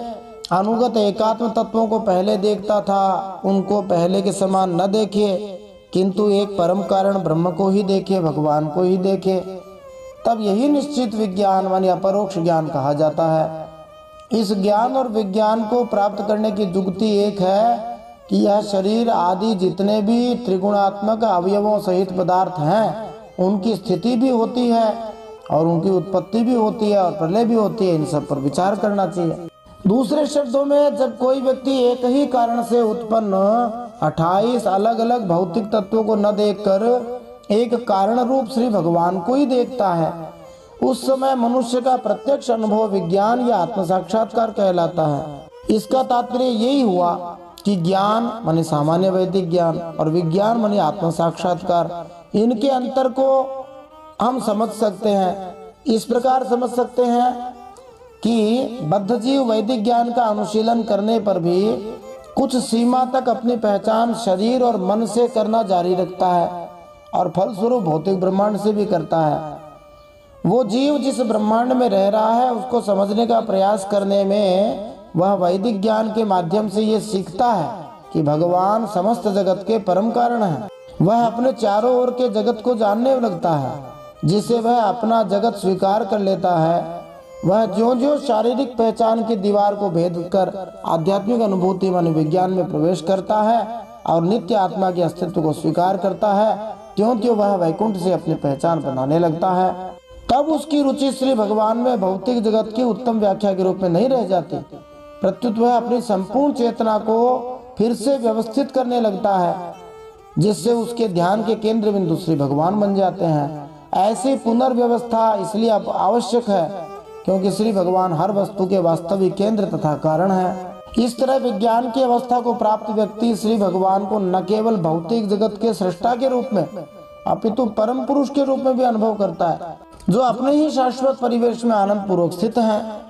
अनुगत एकात्म तत्वों को पहले देखता था उनको पहले के समान न देखे, किंतु एक परम कारण ब्रह्म को ही देखे, भगवान को ही देखे, तब यही निश्चित विज्ञान माने अपरोक्ष ज्ञान कहा जाता है। इस ज्ञान और विज्ञान को प्राप्त करने की जुगति एक है कि यह शरीर आदि जितने भी त्रिगुणात्मक अवयवों सहित पदार्थ हैं उनकी स्थिति भी होती है और उनकी उत्पत्ति भी होती है और प्रलय भी होती है, इन सब पर विचार करना चाहिए। दूसरे शब्दों में जब कोई व्यक्ति एक ही कारण से उत्पन्न 28 अलग अलग भौतिक तत्वों को न देखकर एक कारण रूप श्री भगवान को ही देखता है, उस समय मनुष्य का प्रत्यक्ष अनुभव विज्ञान या आत्म साक्षात्कार कहलाता है। इसका तात्पर्य यही हुआ कि ज्ञान माने सामान्य वैदिक ज्ञान और विज्ञान माने आत्म साक्षात्कार, इनके अंतर को हम समझ सकते हैं। इस प्रकार समझ सकते हैं कि बद्ध जीव वैदिक ज्ञान का अनुशीलन करने पर भी कुछ सीमा तक अपनी पहचान शरीर और मन से करना जारी रखता है और फलस्वरूप भौतिक ब्रह्मांड से भी करता है। वो जीव जिस ब्रह्मांड में रह रहा है उसको समझने का प्रयास करने में वह वैदिक ज्ञान के माध्यम से ये सीखता है कि भगवान समस्त जगत के परम कारण हैं। वह अपने चारों ओर के जगत को जानने लगता है, जिसे वह अपना जगत स्वीकार कर लेता है। वह ज्यों-ज्यों शारीरिक पहचान की दीवार को भेद कर आध्यात्मिक अनुभूति माने विज्ञान में प्रवेश करता है और नित्य आत्मा के अस्तित्व को स्वीकार करता है, त्यों-त्यों वह वैकुंठ से अपनी पहचान बनाने लगता है। तब उसकी रुचि श्री भगवान में भौतिक जगत की उत्तम व्याख्या के रूप में नहीं रह जाती, प्रत्युत वह अपनी संपूर्ण चेतना को फिर से व्यवस्थित करने लगता है, जिससे उसके ध्यान के केंद्र बिंदु श्री भगवान बन जाते हैं। ऐसी पुनर्व्यवस्था इसलिए अब आवश्यक है क्योंकि श्री भगवान हर वस्तु के वास्तविक केंद्र तथा कारण है। इस तरह विज्ञान की अवस्था को प्राप्त व्यक्ति श्री भगवान को न केवल भौतिक जगत के सृष्टा के रूप में अपितु परम पुरुष के रूप में भी अनुभव करता है, जो अपने ही शाश्वत परिवेश में आनंद पूर्वक स्थित है।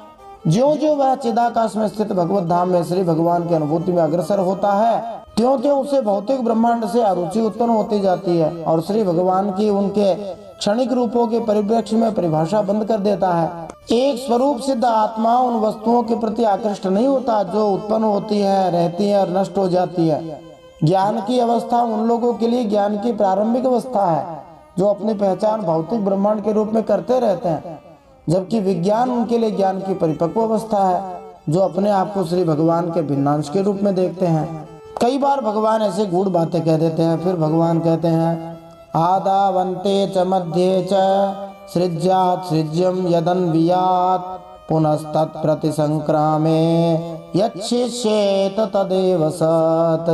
ज्यों-ज्यों वह चिदाकाश में स्थित भगवत धाम में श्री भगवान की अनुभूति में अग्रसर होता है, त्यों-त्यों उसे भौतिक ब्रह्मांड से अरुचि उत्पन्न होती जाती है और श्री भगवान की उनके क्षणिक रूपों के परिप्रेक्ष्य में परिभाषा बंद कर देता है। एक स्वरूप सिद्ध आत्मा उन वस्तुओं के प्रति आकृष्ट नहीं होता जो उत्पन्न होती है, रहती है और नष्ट हो जाती है। ज्ञान की अवस्था उन लोगों के लिए ज्ञान की प्रारंभिक अवस्था है जो अपनी पहचान भौतिक ब्रह्मांड के रूप में करते रहते हैं, जबकि विज्ञान उनके लिए ज्ञान की परिपक्व अवस्था है जो अपने आप को श्री भगवान के भिन्नांश के रूप में देखते हैं। कई बार भगवान ऐसे गूढ़ बातें कह देते हैं, फिर भगवान कहते हैं आदावन्ते च मध्ये च सृज्यात् सृज्यं यदन्वियात् पुनस्तत् प्रतिसंक्रामे यच्छिष्येत तदेव सत्।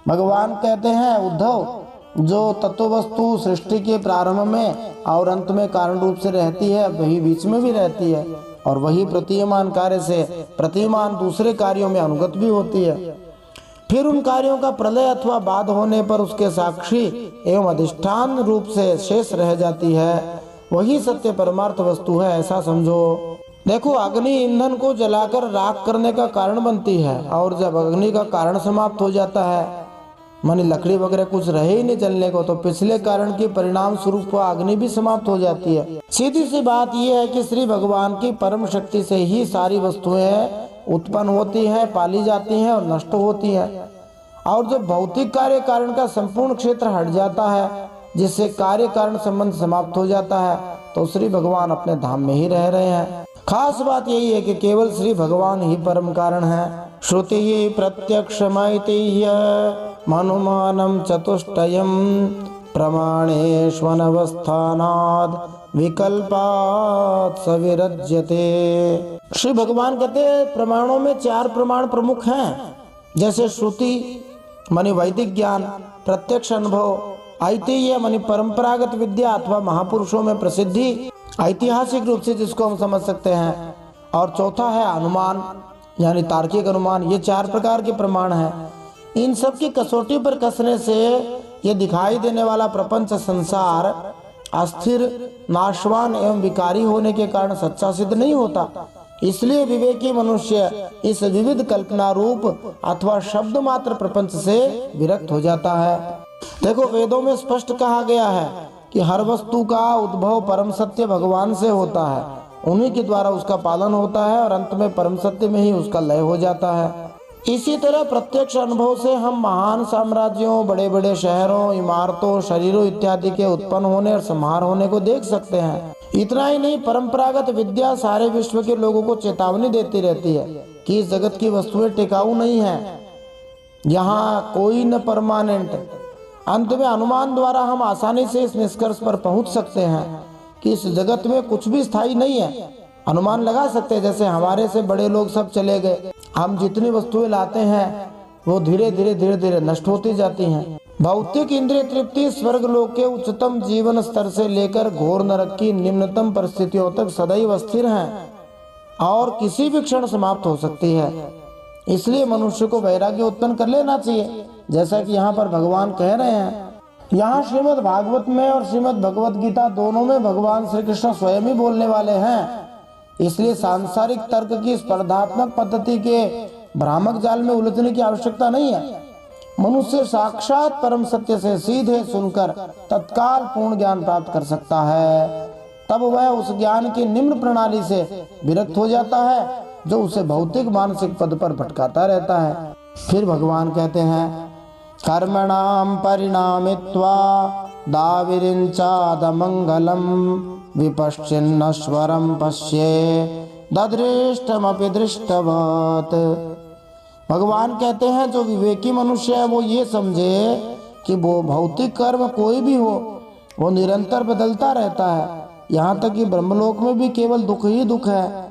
भगवान कहते हैं उद्धव, जो तत्व वस्तु सृष्टि के प्रारंभ में और अंत में कारण रूप से रहती है वही बीच में भी रहती है और वही प्रतीयमान कार्य से प्रतीयमान दूसरे कार्यों में अनुगत भी होती है। फिर उन कार्यों का प्रलय अथवा बाध होने पर उसके साक्षी एवं अधिष्ठान रूप से शेष रह जाती है, वही सत्य परमार्थ वस्तु है, ऐसा समझो। देखो, अग्नि ईंधन को जलाकर राख करने का कारण बनती है और जब अग्नि का कारण समाप्त हो जाता है मानी लकड़ी वगैरह कुछ रहे ही नहीं जलने को, तो पिछले कारण के परिणाम स्वरूप अग्नि भी समाप्त हो जाती है। सीधी सी बात यह है कि श्री भगवान की परम शक्ति से ही सारी वस्तुएं उत्पन्न होती हैं, पाली जाती हैं और नष्ट होती हैं। और जब भौतिक कार्य कारण का संपूर्ण क्षेत्र हट जाता है, जिससे कार्य कारण संबंध समाप्त हो जाता है, तो श्री भगवान अपने धाम में ही रह रहे हैं। खास बात यही है कि केवल श्री भगवान ही परम कारण है। श्रुति ही प्रत्यक्षमैतिह्य मनुमानं चतुष्टयम् प्रमाणेष्वनवस्थानाद् विकल्पात् सविरज्यते। श्री भगवान कहते हैं प्रमाणों में 4 प्रमाण प्रमुख हैं, जैसे श्रुति मानी वैदिक ज्ञान, प्रत्यक्ष अनुभव, ऐतिह्य मानी परंपरागत विद्या अथवा महापुरुषों में प्रसिद्धि, ऐतिहासिक रूप से जिसको हम समझ सकते हैं, और चौथा है अनुमान यानी तार्किक अनुमान। ये 4 प्रकार के प्रमाण हैं। इन सब की कसौटी पर कसने से ये दिखाई देने वाला प्रपंच संसार अस्थिर, नाशवान एवं विकारी होने के कारण सच्चा सिद्ध नहीं होता, इसलिए विवेकी मनुष्य इस विविध कल्पना रूप अथवा शब्द मात्र प्रपंच से विरक्त हो जाता है। देखो, वेदों में स्पष्ट कहा गया है कि हर वस्तु का उद्भव परम सत्य भगवान से होता है, उन्हीं के द्वारा उसका पालन होता है और अंत में परम सत्य में ही उसका लय हो जाता है। इसी तरह प्रत्यक्ष अनुभव से हम महान साम्राज्यों, बड़े बड़े शहरों, इमारतों, शरीरों इत्यादि के उत्पन्न होने और संहार होने को देख सकते हैं। इतना ही नहीं, परंपरागत विद्या सारे विश्व के लोगों को चेतावनी देती रहती है कि इस जगत की वस्तुएं टिकाऊ नहीं है, यहाँ कोई न परमानेंट। अंत में अनुमान द्वारा हम आसानी से इस निष्कर्ष पर पहुंच सकते हैं कि इस जगत में कुछ भी स्थायी नहीं है। अनुमान लगा सकते हैं, जैसे हमारे से बड़े लोग सब चले गए, हम जितनी वस्तुएं लाते हैं वो धीरे धीरे नष्ट होती जाती हैं। भौतिक इंद्रिय तृप्ति स्वर्ग लोक के उच्चतम जीवन स्तर से लेकर घोर नरक की निम्नतम परिस्थितियों तक सदैव स्थिर हैं और किसी भी क्षण समाप्त हो सकती है। इसलिए मनुष्य को वैराग्य उत्पन्न कर लेना चाहिए, जैसा कि यहाँ पर भगवान कह रहे हैं। यहाँ श्रीमद् भागवत में और श्रीमद् भगवत गीता दोनों में भगवान श्री कृष्ण स्वयं ही बोलने वाले हैं। इसलिए सांसारिक तर्क की स्पर्धात्मक पद्धति के भ्रामक जाल में उलझने की आवश्यकता नहीं है। मनुष्य साक्षात परम सत्य से सीधे सुनकर तत्काल पूर्ण ज्ञान प्राप्त कर सकता है। तब वह उस ज्ञान की निम्न प्रणाली से विरक्त हो जाता है जो उसे भौतिक मानसिक पद पर भटकाता रहता है। फिर भगवान कहते हैं, कर्मणाम परिणामित्वा दाविरिंचादमंगलम विपश्चिन्नश्वरम पश्ये ददृष्टमपि दृष्टवत्। भगवान कहते हैं, जो विवेकी मनुष्य है वो ये समझे कि वो भौतिक कर्म कोई भी हो वो निरंतर बदलता रहता है, यहाँ तक कि ब्रह्मलोक में भी केवल दुख ही दुख है।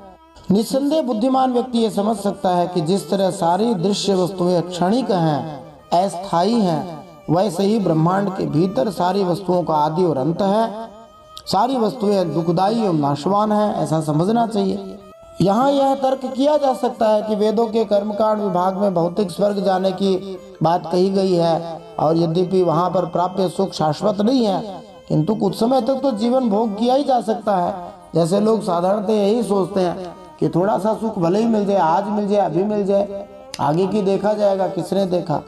निस्संदेह बुद्धिमान व्यक्ति ये समझ सकता है कि जिस तरह सारी दृश्य वस्तुएं क्षणिक हैं, अस्थायी हैं, वैसे ही ब्रह्मांड के भीतर सारी वस्तुओं का आदि और अंत है। सारी वस्तुएं दुखदायी और नाशवान हैं, ऐसा समझना चाहिए। यहाँ यह तर्क किया जा सकता है कि वेदों के कर्मकांड विभाग में भौतिक स्वर्ग जाने की बात कही गई है और यद्यपि वहाँ पर प्राप्य सुख शाश्वत नहीं है, किंतु कुछ समय तक तो जीवन भोग किया ही जा सकता है। जैसे लोग साधारणतः यही सोचते हैं कि थोड़ा सा सुख भले ही मिल जाए, आज मिल जाए, अभी मिल जाए, आगे की देखा जाएगा, किसने देखा।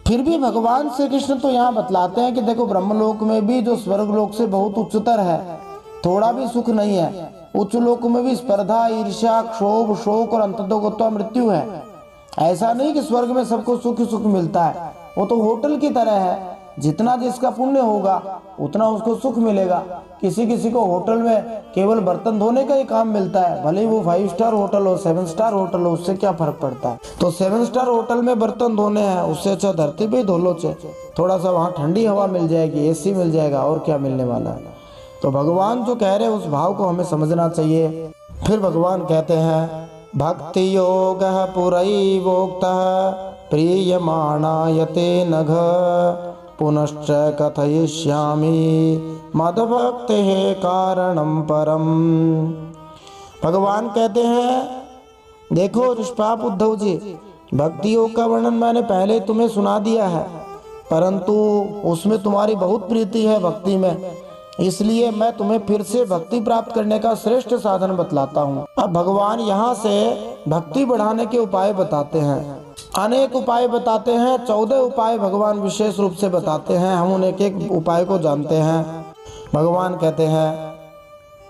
फिर भी भगवान श्री कृष्ण तो यहाँ बतलाते हैं कि देखो, ब्रह्मलोक में भी जो स्वर्ग लोक से बहुत उच्चतर है, थोड़ा भी सुख नहीं है। उच्च लोक में भी स्पर्धा, ईर्ष्या, क्षोभ, शोक और अंततोगत्वा मृत्यु है। ऐसा नहीं कि स्वर्ग में सबको सुख सुख मिलता है, वो तो होटल की तरह है, जितना जिसका पुण्य होगा उतना उसको सुख मिलेगा। किसी किसी को होटल में केवल बर्तन धोने का ही काम मिलता है, भले ही वो 5 स्टार होटल हो, 7 स्टार होटल हो, उससे क्या फर्क पड़ता है। तो 7 स्टार होटल में बर्तन धोने हैं, उससे अच्छा धरती पे धो लो, थोड़ा सा वहाँ ठंडी हवा मिल जाएगी, एसी मिल जाएगा, और क्या मिलने वाला है। तो भगवान जो कह रहे हैं उस भाव को हमें समझना चाहिए। फिर भगवान कहते हैं, भक्ति योग पुरैवोक्तः प्रीयमाणायते नघ पुनश्च कथयिष्यामि मद्भक्तेः कारणं परम। भगवान कहते हैं, देखो निष्पाप उद्धव जी, भक्ति योग का वर्णन मैंने पहले तुम्हें सुना दिया है, परंतु उसमें तुम्हारी बहुत प्रीति है भक्ति में, इसलिए मैं तुम्हें फिर से भक्ति प्राप्त करने का श्रेष्ठ साधन बतलाता हूँ। अब भगवान यहाँ से भक्ति बढ़ाने के उपाय बताते हैं, अनेक उपाय बताते हैं। 14 उपाय भगवान विशेष रूप से बताते हैं, हम उन एक एक उपाय को जानते हैं। भगवान कहते हैं,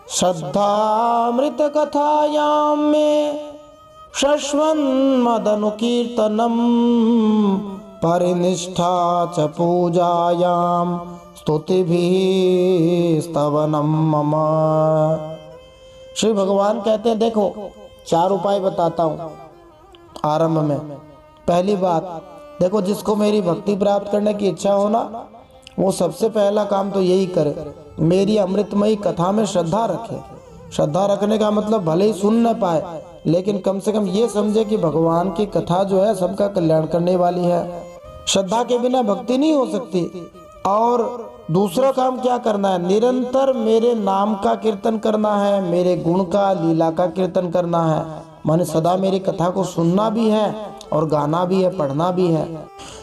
श्रद्धामृत कथायां में शश्वन् मदनुकीर्तनम परिनिष्ठा च पूजायां स्तुतिभिः स्तवनम मम। श्री भगवान कहते हैं, देखो 4 उपाय बताता हूँ आरंभ में। पहली बात, देखो जिसको मेरी भक्ति प्राप्त करने की इच्छा हो ना, वो सबसे पहला काम तो यही करे, मेरी अमृतमयी कथा में श्रद्धा रखे। श्रद्धा रखने का मतलब भले ही सुन न पाए, लेकिन कम से कम ये समझे कि भगवान की कथा जो है सबका कल्याण करने वाली है। श्रद्धा के बिना भक्ति नहीं हो सकती। और दूसरा काम क्या करना है, निरंतर मेरे नाम का कीर्तन करना है, मेरे गुण का, लीला का कीर्तन करना है। माने सदा मेरी कथा को सुनना भी है और गाना भी है, पढ़ना भी है।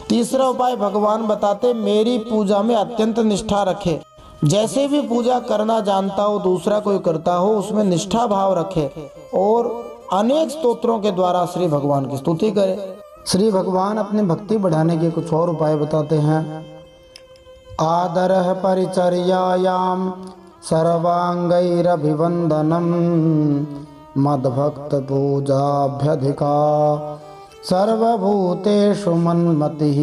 तीसरा उपाय भगवान बताते, मेरी पूजा में अत्यंत निष्ठा रखे। जैसे भी पूजा करना जानता हो, दूसरा कोई करता हो, उसमें निष्ठा भाव रखे और अनेक स्तोत्रों के द्वारा श्री भगवान की स्तुति करे। श्री भगवान अपनी भक्ति बढ़ाने के कुछ और उपाय बताते हैं। आदरः परिचर्यायां सर्वांगैरभिवंदनम् मद्भक्त पूजाभ्यधिका सर्वभूतेषु मन्मतिः।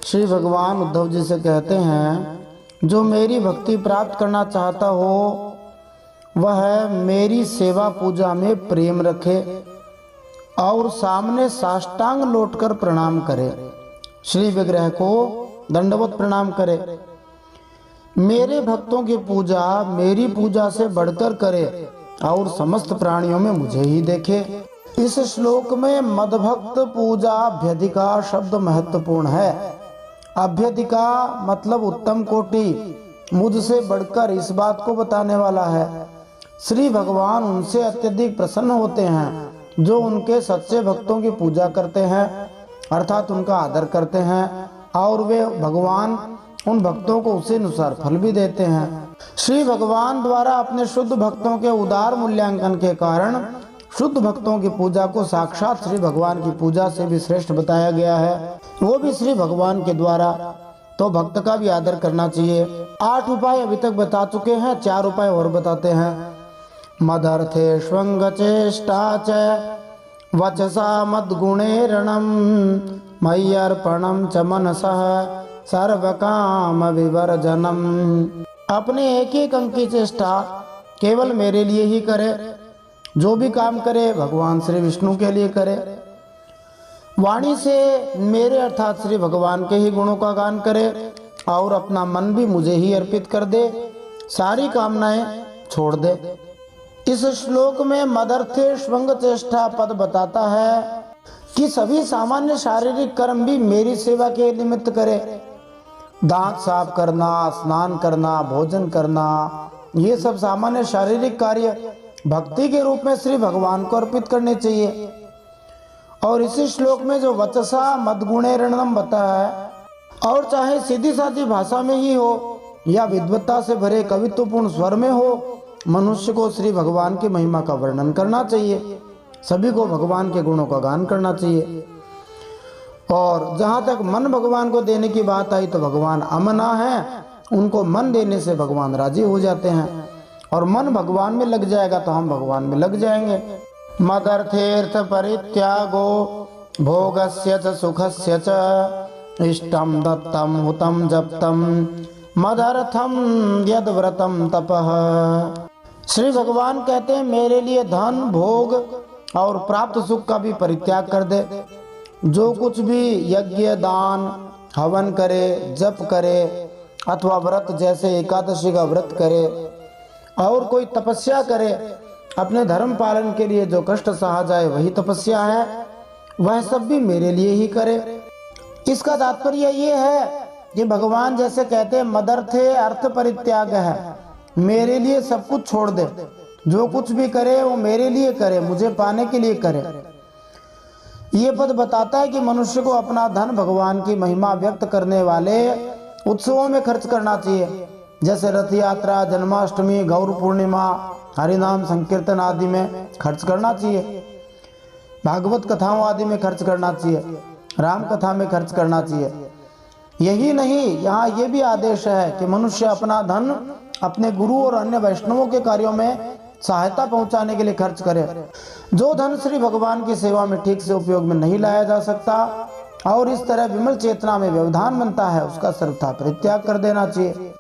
श्री भगवान उद्धव जी से कहते हैं, जो मेरी भक्ति प्राप्त करना चाहता हो वह मेरी सेवा पूजा में प्रेम रखे और सामने साष्टांग लौटकर प्रणाम करे, श्री विग्रह को दंडवत प्रणाम करे। मेरे भक्तों की पूजा मेरी पूजा से बढ़कर करे और समस्त प्राणियों में मुझे ही देखे। इस श्लोक में मद्भक्त पूजा अभ्यधिका शब्द महत्वपूर्ण है। अभ्यधिका मतलब उत्तम कोटि, मुझसे बढ़कर, इस बात को बताने वाला है। श्री भगवान उनसे अत्यधिक प्रसन्न होते हैं जो उनके सच्चे भक्तों की पूजा करते हैं, अर्थात उनका आदर करते हैं, और वे भगवान उन भक्तों को उसी अनुसार फल भी देते हैं। श्री भगवान द्वारा अपने शुद्ध भक्तों के उदार मूल्यांकन के कारण शुद्ध भक्तों की पूजा को साक्षात श्री भगवान की पूजा से भी श्रेष्ठ बताया गया है, वो भी श्री भगवान के द्वारा। तो भक्त का भी आदर करना चाहिए। 8 उपाय अभी तक बता चुके हैं, 4 उपाय और बताते हैं। मदर्थे श्वंग चेष्टा च वचसा मद्गुणेरणम मय्यर्पणम च मनसः सर्वकाम विवर्जनम। अपने एक एक अंक की चेष्टा केवल मेरे लिए ही करे, जो भी काम करे भगवान श्री विष्णु के लिए करे। वाणी से मेरे अर्थात श्री भगवान के ही गुणों का गान करे और अपना मन भी मुझे ही अर्पित कर दे, सारी कामनाएं छोड़ दे। इस श्लोक में मदर्थे श्वंग चेष्टा पद बताता है कि सभी सामान्य शारीरिक कर्म भी मेरी सेवा के निमित्त करे। दांत साफ करना, स्नान करना, भोजन करना, ये सब सामान्य शारीरिक कार्य भक्ति के रूप में श्री भगवान को अर्पित करने चाहिए। और इसी श्लोक में जो वचसा मद्गुणे रणम बताया है, और चाहे सीधी साधी भाषा में ही हो या विद्वत्ता से भरे कवित्वपूर्ण स्वर में हो, मनुष्य को श्री भगवान की महिमा का वर्णन करना चाहिए, सभी को भगवान के गुणों का गान करना चाहिए। और जहाँ तक मन भगवान को देने की बात आई तो भगवान अमना है, उनको मन देने से भगवान राजी हो जाते हैं, और मन भगवान में लग जाएगा तो हम भगवान में लग जाएंगे। मदर्थेर्थ परित्यागो भोगस्य च सुखस्य च इष्टम दत्तम हुतम जप्तम मदर्थम यद व्रतम तपः। श्री भगवान कहते हैं, मेरे लिए धन, भोग और प्राप्त सुख का भी परित्याग कर दे। जो कुछ भी यज्ञ, दान, हवन करे, जप करे अथवा व्रत जैसे एकादशी का व्रत करे और कोई तपस्या करे, अपने धर्म पालन के लिए जो कष्ट सहा जाए वही तपस्या है, वह सब भी मेरे लिए ही करे। इसका तात्पर्य ये है कि भगवान जैसे कहते हैं मदर्थे अर्थ परित्याग है, मेरे लिए सब कुछ छोड़ दे, जो कुछ भी करे वो मेरे लिए करे, मुझे पाने के लिए करे। ये पद बताता है कि मनुष्य को अपना धन भगवान की महिमा व्यक्त करने वाले उत्सवों में खर्च करना चाहिए, जैसे रथ यात्रा, जन्माष्टमी, गौर पूर्णिमा, हरिनाम संकीर्तन आदि में खर्च करना चाहिए, भागवत कथाओं आदि में खर्च करना चाहिए, राम कथा में खर्च करना चाहिए। यही नहीं, यहाँ ये भी आदेश है कि मनुष्य अपना धन अपने गुरु और अन्य वैष्णवों के कार्यों में सहायता पहुंचाने के लिए खर्च करे। जो धन श्री भगवान की सेवा में ठीक से उपयोग में नहीं लाया जा सकता और इस तरह विमल चेतना में व्यवधान बनता है, उसका सर्वथा परित्याग कर देना चाहिए।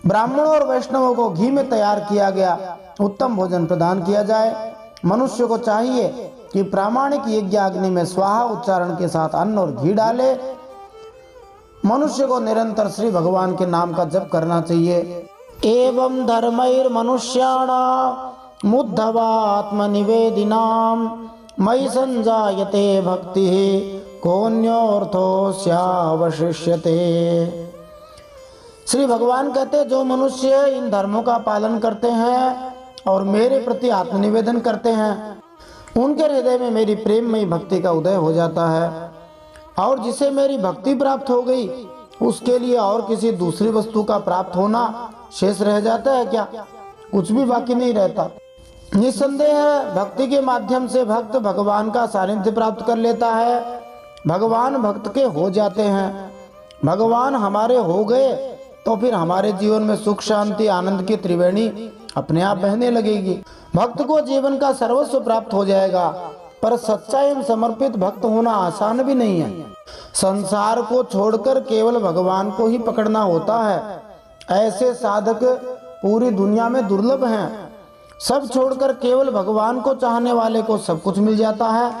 ब्राह्मणों और वैष्णवों को घी में तैयार किया गया उत्तम भोजन प्रदान किया जाए। मनुष्य को चाहिए कि प्रामाणिक यज्ञ अग्नि में स्वाहा उच्चारण के साथ अन्न और घी डाले। मनुष्य को निरंतर श्री भगवान के नाम का जप करना चाहिए। एवं धर्मैर मनुष्याणां मुद्धवात्मनिवेदिनां मयि संजायते भक्तिः कोऽन्योऽर्थोऽस्यावशिष्यते। श्री भगवान कहते हैं, जो मनुष्य इन धर्मों का पालन करते हैं और मेरे प्रति आत्मनिवेदन करते हैं, उनके हृदय में मेरी प्रेममयी भक्ति का उदय हो जाता है। और जिसे मेरी भक्ति प्राप्त हो गई उसके लिए और किसी दूसरी वस्तु का प्राप्त होना शेष रह जाता है क्या? कुछ भी बाकी नहीं रहता। निस्संदेह भक्ति के माध्यम से भक्त भगवान का सानिध्य प्राप्त कर लेता है। भगवान भक्त के हो जाते हैं। भगवान हमारे हो गए तो फिर हमारे जीवन में सुख शांति आनंद की त्रिवेणी अपने आप बहने लगेगी। भक्त को जीवन का सर्वस्व प्राप्त हो जाएगा। पर सच्चा एवं समर्पित भक्त होना आसान भी नहीं है। संसार को छोड़कर केवल भगवान को ही पकड़ना होता है। ऐसे साधक पूरी दुनिया में दुर्लभ हैं। सब छोड़कर केवल भगवान को चाहने वाले को सब कुछ मिल जाता है।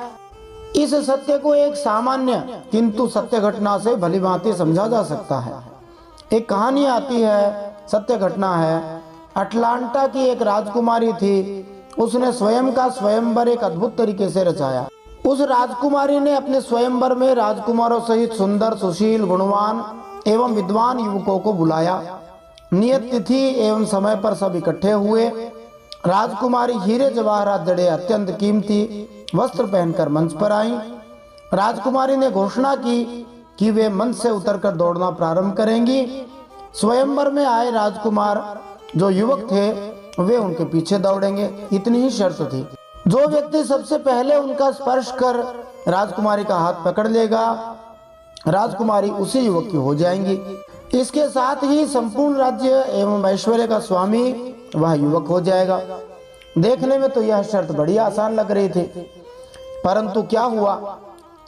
इस सत्य को एक सामान्य किंतु सत्य घटना से भलीभांति समझा जा सकता है। एक कहानी आती है, सत्य घटना है। अटलांटा की एक राजकुमारी थी। उसने स्वयं का स्वयंवर एक अद्भुत तरीके से रचाया। उस राजकुमारी ने अपने स्वयंवर में राजकुमारों सहित सुंदर, सुशील, गुणवान एवं विद्वान युवकों को बुलाया। नियत तिथि एवं समय पर सब इकट्ठे हुए। राजकुमारी हीरे जवाहरात जड़े अत्यंत कीमती वस्त्र पहनकर मंच पर आई। राजकुमारी ने घोषणा की कि वे मंच से उतरकर दौड़ना प्रारंभ करेंगी। स्वयंवर में आए राजकुमार जो युवक थे वे उनके पीछे दौड़ेंगे, इतनी ही शर्त थी। जो व्यक्ति सबसे पहले उनका स्पर्श कर राजकुमारी का हाथ पकड़ लेगा, राजकुमारी उसी युवक की हो जाएंगी। इसके साथ ही संपूर्ण राज्य एवं ऐश्वर्य का स्वामी वह युवक हो जाएगा। देखने में तो यह शर्त बड़ी आसान लग रही थी, परंतु क्या हुआ,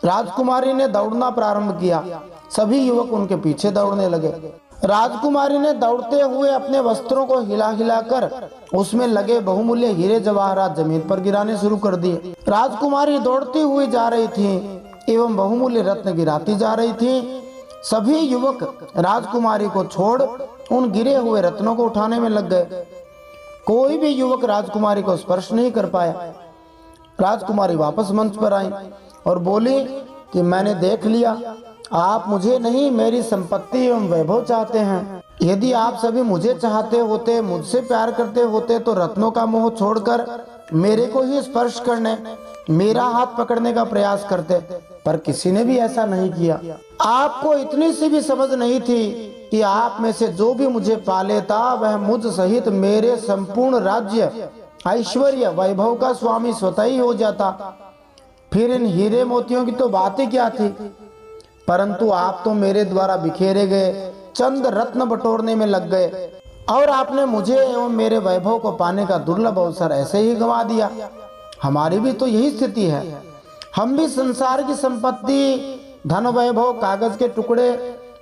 राजकुमारी ने दौड़ना प्रारंभ किया। सभी युवक उनके पीछे दौड़ने लगे। राजकुमारी ने दौड़ते हुए अपने वस्त्रों को हिला हिलाकर उसमें लगे बहुमूल्य हीरे जवाहरात जमीन पर गिराने शुरू कर दिए। राजकुमारी दौड़ती हुई जा रही थी एवं बहुमूल्य रत्न गिराती जा रही थी। सभी युवक राजकुमारी को छोड़ उन गिरे हुए रत्नों को उठाने में लग गए। कोई भी युवक राजकुमारी को स्पर्श नहीं कर पाया। राजकुमारी वापस मंच पर आई और बोली कि मैंने देख लिया, आप मुझे नहीं मेरी संपत्ति एवं वैभव चाहते हैं। यदि आप सभी मुझे चाहते होते, मुझसे प्यार करते होते तो रत्नों का मोह छोड़कर मेरे को ही स्पर्श करने, मेरा हाथ पकड़ने का प्रयास करते, पर किसी ने भी ऐसा नहीं किया। आपको इतनी सी भी समझ नहीं थी कि आप में से जो भी मुझे पा लेता वह मुझ सहित मेरे संपूर्ण राज्य, ऐश्वर्य, वैभव का स्वामी स्वतः ही हो जाता। फिर इन हीरे मोतियों की तो बात ही क्या थी। परंतु आप तो मेरे द्वारा बिखेरे गए चंद रत्न बटोरने में लग गए और आपने मुझे एवं मेरे वैभव को पाने का दुर्लभ अवसर ऐसे ही गंवा दिया। हमारी भी तो यही स्थिति है। हम भी संसार की संपत्ति, धन, वैभव, कागज के टुकड़े,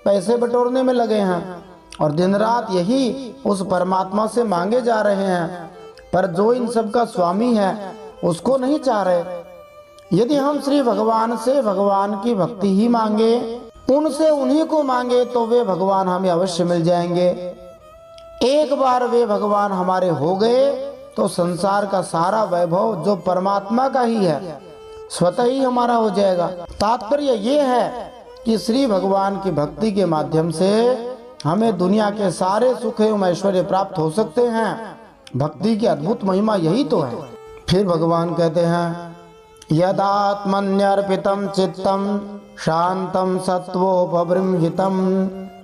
पैसे बटोरने में लगे हैं और दिन रात यही उस परमात्मा से मांगे जा रहे हैं, पर जो इन सब का स्वामी है उसको नहीं चाह रहे। यदि हम श्री भगवान से भगवान की भक्ति ही मांगे, उनसे उन्हीं को मांगे, तो वे भगवान हमें अवश्य मिल जाएंगे। एक बार वे भगवान हमारे हो गए तो संसार का सारा वैभव जो परमात्मा का ही है स्वतः ही हमारा हो जाएगा। तात्पर्य ये है कि श्री भगवान की भक्ति के माध्यम से हमें दुनिया के सारे सुख एवं ऐश्वर्य प्राप्त हो सकते हैं। भक्ति की अद्भुत महिमा यही तो है। फिर भगवान कहते हैं, यदात्मन्यर्पितं चित्तं शांतं सत्वोपबृंहितं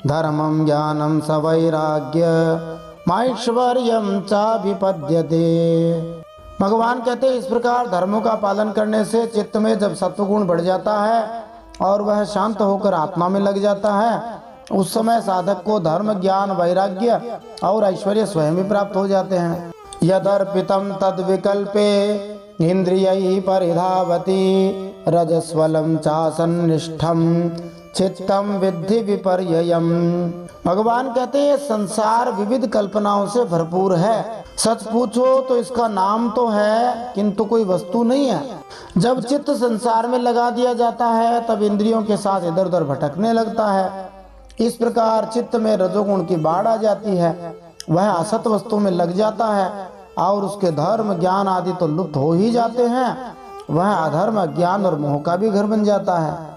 धर्मं ज्ञानं स वैराग्यमैश्वर्यं चाभिपद्यते। भगवान कहते हैं, इस प्रकार धर्मों का पालन करने से चित्त में जब सत्वगुण बढ़ जाता है और वह शांत होकर आत्मा में लग जाता है, उस समय साधक को धर्म, ज्ञान, वैराग्य और ऐश्वर्य स्वयं ही प्राप्त हो जाते हैं। यदर्पितं तद विकल्पे इंद्रियैः परिधावति रजस्वलं चासन्निष्ठं चित्तं विद्धि विपर्ययम्। भगवान कहते हैं, संसार विविध कल्पनाओं से भरपूर है। सच पूछो तो इसका नाम तो है किंतु कोई वस्तु नहीं है। जब चित्त संसार में लगा दिया जाता है तब इंद्रियों के साथ इधर उधर भटकने लगता है। इस प्रकार चित्त में रजोगुण की बाढ़ आ जाती है। वह असत वस्तु में लग जाता है और उसके धर्म, ज्ञान आदि तो लुप्त हो ही जाते हैं। वह अधर्म, ज्ञान और मोह का भी घर बन जाता है।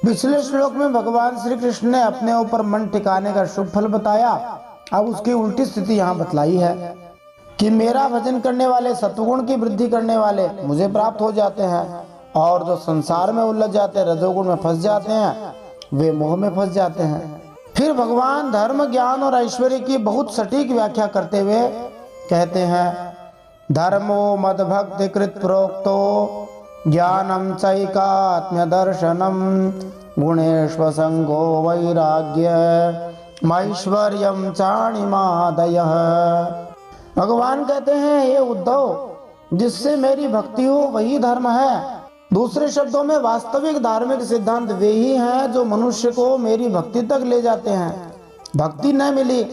पिछले श्लोक में भगवान श्री कृष्ण ने अपने ऊपर मन टिकाने का शुभ फल बताया। अब उसकी उल्टी स्थिति यहाँ बतलाई है कि मेरा भजन करने वाले, सत्वगुण की वृद्धि करने वाले मुझे प्राप्त हो जाते हैं और जो संसार में उलझ जाते हैं, रजोगुण में फंस जाते हैं, वे मोह में फंस जाते हैं। फिर भगवान धर्म, ज्ञान और ऐश्वर्य की बहुत सटीक व्याख्या करते हुए कहते हैं धर्मो मद्भक्ति कृत प्रोक्तो ज्ञानम चैकात्म्य दर्शनम गुणेश्व संगो वैराग्य मैश्वर्यम चाणिमादयः। भगवान कहते हैं, हे उद्धव, जिससे मेरी भक्ति हो वही धर्म है। दूसरे शब्दों में वास्तविक धार्मिक सिद्धांत वे ही हैं जो मनुष्य को मेरी भक्ति तक ले जाते हैं। भक्ति न मिली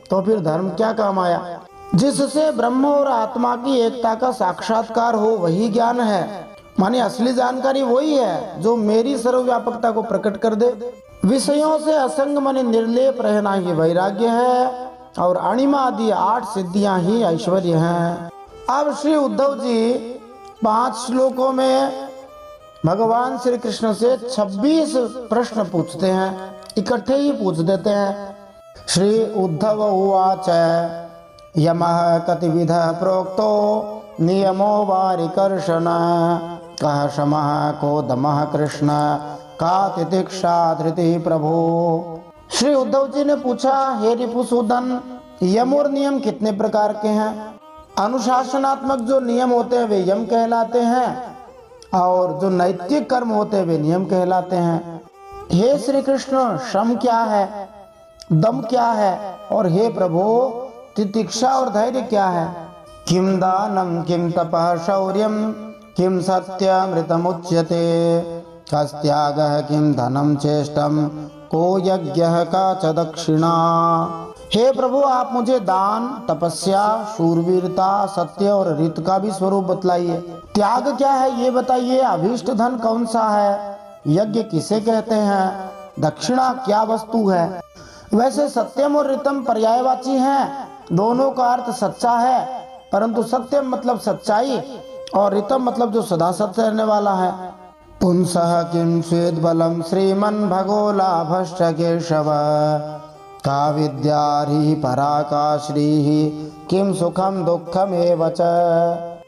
तो फिर धर्म क्या काम आया। जिससे ब्रह्म और आत्मा की एकता का साक्षात्कार हो वही ज्ञान है। माने असली जानकारी वही है जो मेरी सर्वव्यापकता को प्रकट कर दे। विषयों से असंग माने निर्लेप रहना ही वैराग्य है और अणिमा आदि 8 सिद्धियां ही ऐश्वर्य हैं। अब श्री उद्धव जी 5 श्लोकों में भगवान श्री कृष्ण से 26 प्रश्न पूछते हैं, इकट्ठे ही पूछ देते हैं। श्री उद्धव उवाच यमः कतिविधः प्रोक्तो नियमो वारिकर्षण कः शमः को दमः कृष्ण का तितिक्षा धृति प्रभु। श्री उद्धव जी ने पूछा, हे रिपुसूदन, यम और नियम कितने प्रकार के हैं? अनुशासनात्मक जो नियम होते हैं वे यम कहलाते हैं और जो नैतिक कर्म होते हैं वे नियम कहलाते हैं। हे श्री कृष्ण, श्रम क्या है, दम क्या है, और हे प्रभु तितिक्षा और धैर्य क्या है? किम दानम किम तपः शौर्यम किम सत्यमृतमुच्यते कस्त्यागः किम धनम चेष्टम को यज्ञः का च दक्षिणा। हे प्रभु, आप मुझे दान, तपस्या, शूरवीरता, सत्य और रीत का भी स्वरूप बतलाइए। त्याग क्या है ये बताइए। अभीष्ट धन कौन सा है? यज्ञ किसे कहते हैं? दक्षिणा क्या वस्तु है? वैसे सत्यम और ऋतम पर्यायवाची हैं, दोनों का अर्थ सच्चा है, परंतु सत्यम मतलब सच्चाई और ऋतम मतलब जो सदा सत्य रहने वाला है। पुंसः किम स्वेद बलम श्रीमन भगो लाभश्च केशव का विद्यारि पराका श्रीहि किम सुखम दुखम एव च।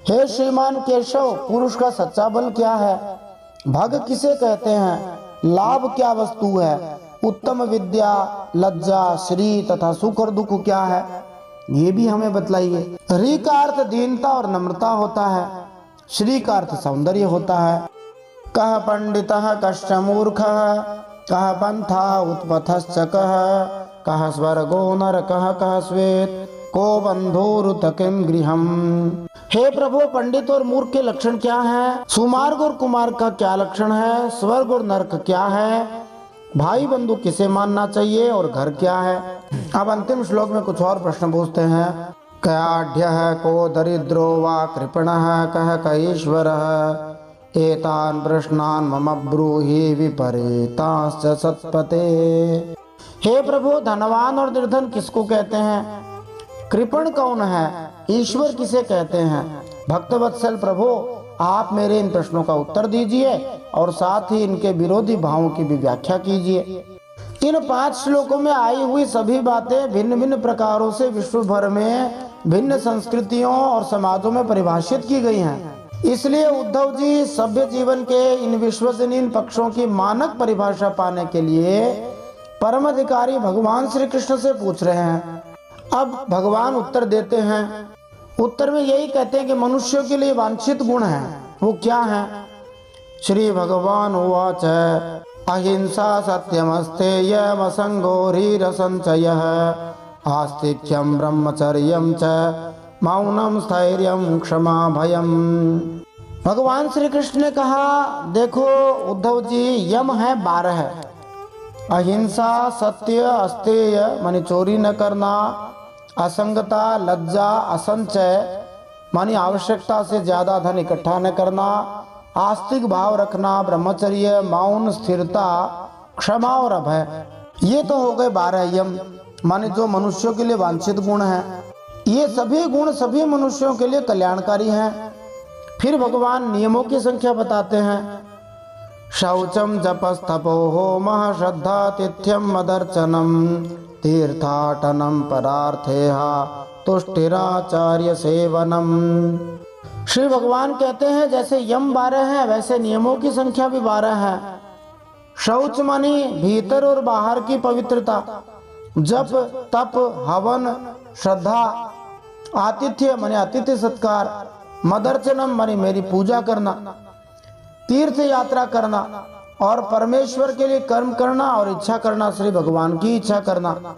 हे श्रीमान केशव, पुरुष का सच्चा बल क्या है? भग किसे कहते हैं? लाभ क्या वस्तु है? उत्तम विद्या, लज्जा, श्री तथा सुख और दुख क्या है ये भी हमें बतलाइए। री का अर्थ दीनता और नम्रता होता है, श्री का अर्थ सौंदर्य होता है। कः पंडितः कश्च मूर्खः कः पंथा उत्पथश्च कः स्वर्गो नरकः कः श्वेत को बंधुरुत किम गृहम्। हे प्रभु, पंडित और मूर्ख के लक्षण क्या हैं? सुमार्ग और कुमार्ग का क्या लक्षण है? स्वर्ग और नरक क्या है? भाई बंधु किसे मानना चाहिए और घर क्या है? अब अंतिम श्लोक में कुछ और प्रश्न पूछते हैं। कयाढ्यः को दरिद्रो वा कृपणः कः कईश्वरः एतान् प्रश्नान् मम ब्रूहि विपरीतांश्च सत्पते। हे प्रभु, धनवान और निर्धन किसको कहते हैं? कृपण कौन है? ईश्वर किसे कहते हैं? भक्तवत्सल प्रभु, आप मेरे इन प्रश्नों का उत्तर दीजिए और साथ ही इनके विरोधी भावों की भी व्याख्या कीजिए। इन 5 श्लोकों में आई हुई सभी बातें भिन्न भिन्न प्रकारों से विश्व भर में भिन्न संस्कृतियों और समाजों में परिभाषित की गई हैं। इसलिए उद्धव जी सभ्य जीवन के इन विश्वसनीय पक्षों की मानक परिभाषा पाने के लिए परम अधिकारी भगवान श्री कृष्ण से पूछ रहे हैं। अब भगवान उत्तर देते हैं। उत्तर में यही कहते हैं कि मनुष्यों के लिए वांछित गुण है, वो क्या है? श्री भगवान उवाच अहिंसा सत्यमस्तेयम् असंगो ह्रीरसंचयः आस्तिक्यं ब्रह्मचर्यं च मौनम स्थैर्यं क्षमा भयम। भगवान श्री कृष्ण ने कहा, देखो उद्धव जी, यम है 12 है। अहिंसा, सत्य, अस्तेय मानी चोरी न करना, असंगता, लज्जा, असंचय मानी आवश्यकता से ज्यादा धन इकट्ठा न करना, आस्तिक भाव रखना, ब्रह्मचर्य, मौन, स्थिरता, क्षमा और अभय, ये तो हो गए 12 यम माने जो मनुष्यों के लिए वांछित गुण हैं। ये सभी गुण सभी मनुष्यों के लिए कल्याणकारी हैं। फिर भगवान नियमों की संख्या बताते हैं। शौचम जपस्तपो होमः श्रद्धातिथ्यम मदर्चनम तीर्थाटनम परार्थेह तुष्टिराचार्य सेवनम। श्री भगवान कहते हैं जैसे यम 12 है वैसे नियमों की संख्या भी 12 है। शौच मानी भीतर और बाहर की पवित्रता, जप, तप, हवन, श्रद्धा आतिथ्य माने अतिथि सत्कार, मदर्चनम माने मेरी पूजा करना, तीर्थ यात्रा करना और परमेश्वर के लिए कर्म करना और इच्छा करना, श्री भगवान की इच्छा करना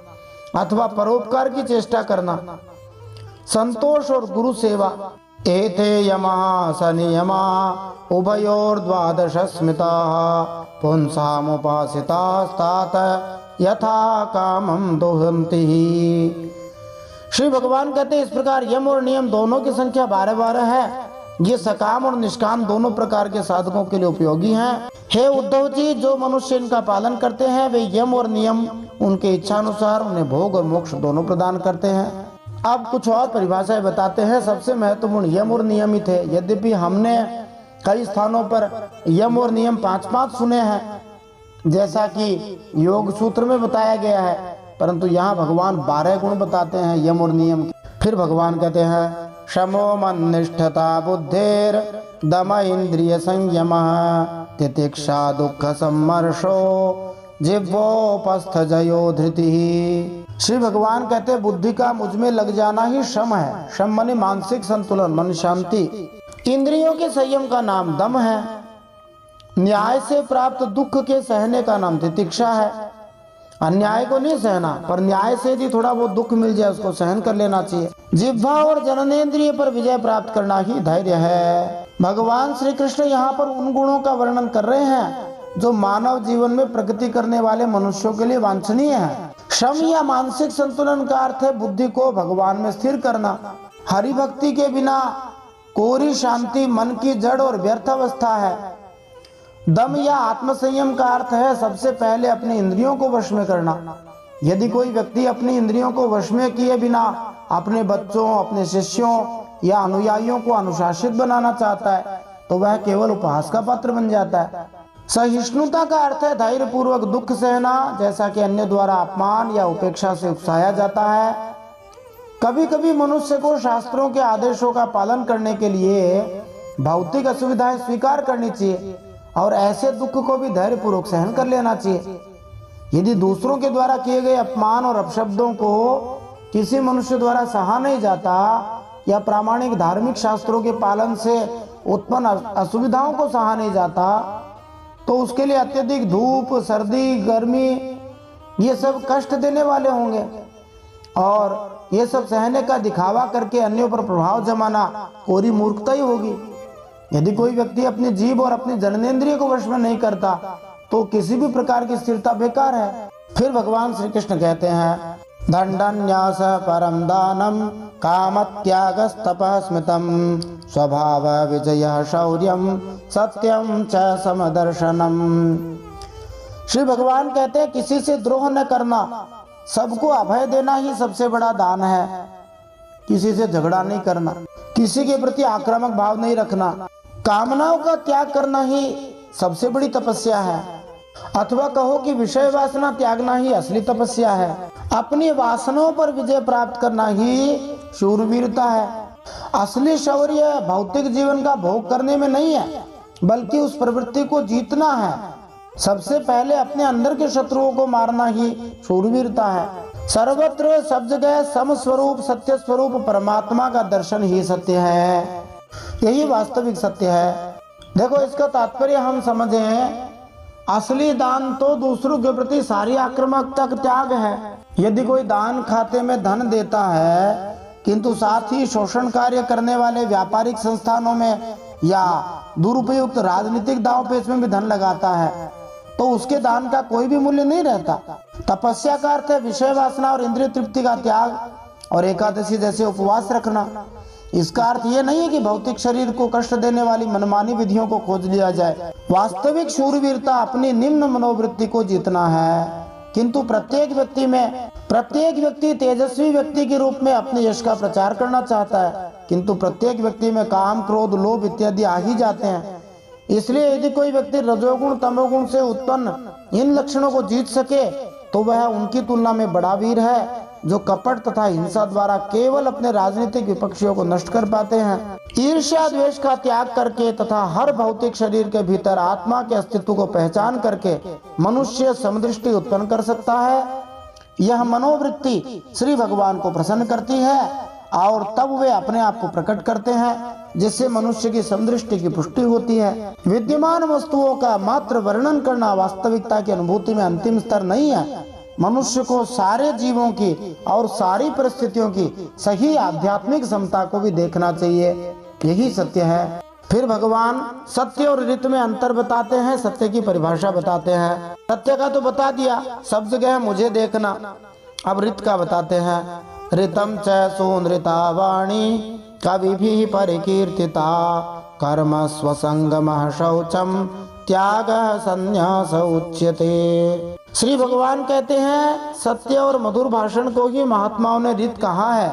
अथवा परोपकार की चेष्टा करना, संतोष और गुरु सेवा। एते यमः सनियमः उभयोर्द्वादश स्मृताः पुंसामुपासितास्तात यथा कामं दोहन्ति। श्री भगवान कहते हैं इस प्रकार यम और नियम दोनों की संख्या 12-12 है। ये सकाम और निष्काम दोनों प्रकार के साधकों के लिए उपयोगी हैं। हे उद्धव जी, जो मनुष्य इनका पालन करते हैं वे यम और नियम उनके इच्छा अनुसार उन्हें भोग और मोक्ष दोनों प्रदान करते हैं। अब कुछ और परिभाषाएं बताते हैं। सबसे महत्वपूर्ण यम और नियम ही थे। यद्यपि हमने कई स्थानों पर यम और नियम 5-5 सुने हैं, जैसा कि योग सूत्र में बताया गया है, परंतु यहाँ भगवान 12 गुण बताते हैं यम और नियम के। फिर भगवान कहते हैं शमो मन्निष्ठता बुद्धिर दम इंद्रिय संयमः तितिक्षा दुख सम्मर्षो जिह्वोपस्थ जयो धृति। श्री भगवान कहते हैं बुद्धि का मुझ में लग जाना ही शम है। शम माने मानसिक संतुलन, मन शांति। इंद्रियों के संयम का नाम दम है। न्याय से प्राप्त दुख के सहने का नाम तितिक्षा है। अन्याय को नहीं सहना, पर न्याय से यदि थोड़ा बहुत दुख मिल जाए उसको सहन कर लेना चाहिए। जिह्वा और जननेंद्रिय पर विजय प्राप्त करना ही धैर्य है। भगवान श्री कृष्ण यहाँ पर उन गुणों का वर्णन कर रहे हैं जो मानव जीवन में प्रगति करने वाले मनुष्यों के लिए वांछनीय है। शम या मानसिक संतुलन का अर्थ है बुद्धि को भगवान में स्थिर करना। हरि भक्ति के बिना कोरी शांति मन की जड़ और व्यर्थ अवस्था है। दम या आत्मसंयम का अर्थ है सबसे पहले अपनी इंद्रियों को वश में करना। यदि कोई व्यक्ति अपनी इंद्रियों को वश में किए बिना अपने बच्चों, अपने शिष्यों या अनुयायियों को अनुशासित बनाना चाहता है तो वह केवल उपहास का पात्र बन जाता है। सहिष्णुता का अर्थ है धैर्य पूर्वक दुख सहना, जैसा कि अन्य द्वारा अपमान या उपेक्षा से उकसाया जाता है। कभी कभी मनुष्य को शास्त्रों के आदेशों का पालन करने के लिए भौतिक असुविधाएं स्वीकार करनी चाहिए और ऐसे दुख को भी धैर्य पूर्वक सहन कर लेना चाहिए। यदि दूसरों के द्वारा किए गए अपमान और अपशब्दों को किसी मनुष्य द्वारा सहा नहीं जाता या प्रामाणिक धार्मिक शास्त्रों के पालन से उत्पन्न असुविधाओं को सहा नहीं जाता तो उसके लिए अत्यधिक धूप, सर्दी, गर्मी ये सब कष्ट देने वाले होंगे और ये सब सहने का दिखावा करके अन्यों पर प्रभाव जमाना कोरी मूर्खता ही होगी। यदि कोई व्यक्ति अपनी जीभ और अपनी जननेंद्रिय को वश में नहीं करता तो किसी भी प्रकार की स्थिरता बेकार है। फिर भगवान श्री कृष्ण कहते हैं दंडन्यास परम दानम कामत्यागस्तपः स्मितम स्वभाव विजय शौर्यम सत्यम च समदर्शनम। श्री भगवान कहते हैं किसी से द्रोह न करना, सबको अभय देना ही सबसे बड़ा दान है। किसी से झगड़ा नहीं करना, किसी के प्रति आक्रामक भाव नहीं रखना, कामनाओं का त्याग करना ही सबसे बड़ी तपस्या है। अथवा कहो कि विषय वासना त्यागना ही असली तपस्या है। अपनी वासनाओं पर विजय प्राप्त करना ही शूरवीरता है। असली शौर्य भौतिक जीवन का भोग करने में नहीं है, बल्कि उस प्रवृत्ति को जीतना है। सबसे पहले अपने अंदर के शत्रुओं को मारना ही शूरवीरता है। सर्वत्र सब जगह सम स्वरूप सत्य स्वरूप परमात्मा का दर्शन ही सत्य है, यही वास्तविक सत्य है। देखो इसका तात्पर्य हम समझें, असली दान तो दूसरों के प्रति सारी आक्रामकता का त्याग है। यदि कोई दान खाते में धन देता है किंतु साथ ही शोषण कार्य करने वाले व्यापारिक संस्थानों में या दुरुपयुक्त राजनीतिक दांव पेच में भी धन लगाता है तो उसके दान का कोई भी मूल्य नहीं रहता। तपस्या का अर्थ है विषय वासना और इंद्रिय तृप्ति का त्याग और एकादशी जैसे उपवास रखना। इसका अर्थ ये नहीं है कि भौतिक शरीर को कष्ट देने वाली मनमानी विधियों को खोज लिया जाए। वास्तविक शूरवीरता अपनी निम्न मनोवृत्ति को जीतना है। किंतु प्रत्येक व्यक्ति तेजस्वी व्यक्ति के रूप में अपने यश का प्रचार करना चाहता है, किंतु प्रत्येक व्यक्ति में काम, क्रोध, लोभ इत्यादि आ ही जाते हैं। इसलिए यदि कोई व्यक्ति रजोगुण तमोगुण से उत्पन्न इन लक्षणों को जीत सके तो वह उनकी तुलना में बड़ा वीर है जो कपट तथा हिंसा द्वारा केवल अपने राजनीतिक विपक्षियों को नष्ट कर पाते हैं। ईर्ष्या द्वेष का त्याग करके तथा हर भौतिक शरीर के भीतर आत्मा के अस्तित्व को पहचान करके मनुष्य समदृष्टि उत्पन्न कर सकता है। यह मनोवृत्ति श्री भगवान को प्रसन्न करती है और तब वे अपने आप को प्रकट करते हैं, जिससे मनुष्य की समदृष्टि की पुष्टि होती है। विद्यमान वस्तुओं का मात्र वर्णन करना वास्तविकता की अनुभूति में अंतिम स्तर नहीं है। मनुष्य को सारे जीवों की और सारी परिस्थितियों की सही आध्यात्मिक क्षमता को भी देखना चाहिए, यही सत्य है। फिर भगवान सत्य और ऋत में अंतर बताते हैं, सत्य की परिभाषा बताते हैं। सत्य का तो बता दिया, सब जगह मुझे देखना। अब ऋत का बताते हैं। ऋतम च सुनृता वाणी कविभिः परिकीर्तिता कर्म स्वसंगम शौचम त्याग संन्यास उच्यते। श्री भगवान कहते हैं सत्य और मधुर भाषण को ही महात्माओं ने ऋत कहा है।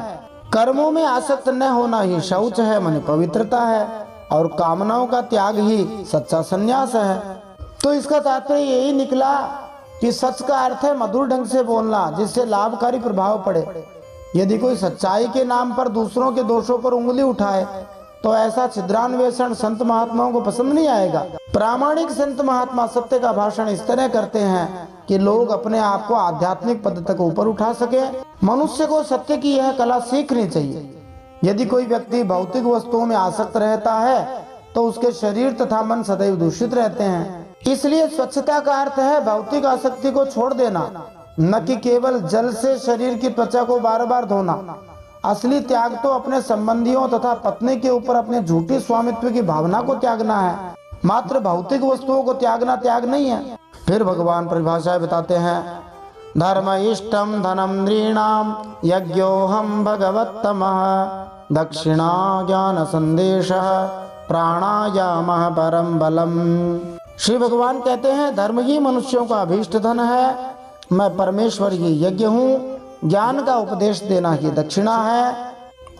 कर्मों में आसक्त न होना ही शौच है, माने पवित्रता है, और कामनाओं का त्याग ही सच्चा संन्यास है। तो इसका तात्पर्य यही निकला कि सच का अर्थ है मधुर ढंग से बोलना, जिससे लाभकारी प्रभाव पड़े। यदि कोई सच्चाई के नाम पर दूसरों के दोषों पर उंगली उठाए तो ऐसा छिद्रान्वेषण संत महात्माओं को पसंद नहीं आएगा। प्रामाणिक संत महात्मा सत्य का भाषण इस तरह करते हैं कि लोग अपने आप को आध्यात्मिक पद तक ऊपर उठा सके। मनुष्य को सत्य की यह कला सीखनी चाहिए। यदि कोई व्यक्ति भौतिक वस्तुओं में आसक्त रहता है तो उसके शरीर तथा मन सदैव दूषित रहते हैं। इसलिए स्वच्छता का अर्थ है भौतिक आसक्ति को छोड़ देना, न कि केवल जल से शरीर की त्वचा को बार बार धोना। असली त्याग तो अपने संबंधियों तथा पत्नी के ऊपर अपने झूठी स्वामित्व की भावना को त्यागना है, मात्र भौतिक वस्तुओं को त्यागना त्याग नहीं है। फिर भगवान परिभाषा बताते हैं। धर्म इष्टम धनम नृणाम यज्ञोहम भगवत्तमः दक्षिणा ज्ञान संदेश प्राणायाम परम बलम। श्री भगवान कहते हैं धर्म ही मनुष्यों का अभीष्ट धन है, मैं परमेश्वर ही यज्ञ हूँ, ज्ञान का उपदेश देना ही दक्षिणा है,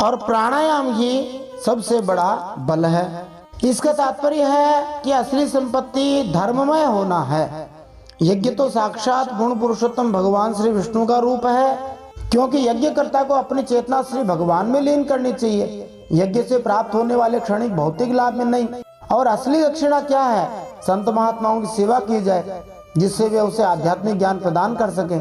और प्राणायाम ही सबसे बड़ा बल है। इसका तात्पर्य है कि असली संपत्ति धर्ममय होना है। यज्ञ तो साक्षात गुण पुरुषोत्तम भगवान श्री विष्णु का रूप है, क्योंकि यज्ञकर्ता को अपनी चेतना श्री भगवान में लीन करनी चाहिए, यज्ञ से प्राप्त होने वाले क्षणिक भौतिक लाभ में नहीं। और असली दक्षिणा क्या है? संत महात्माओं की सेवा की जाए, जिससे वे उसे आध्यात्मिक ज्ञान प्रदान कर सके।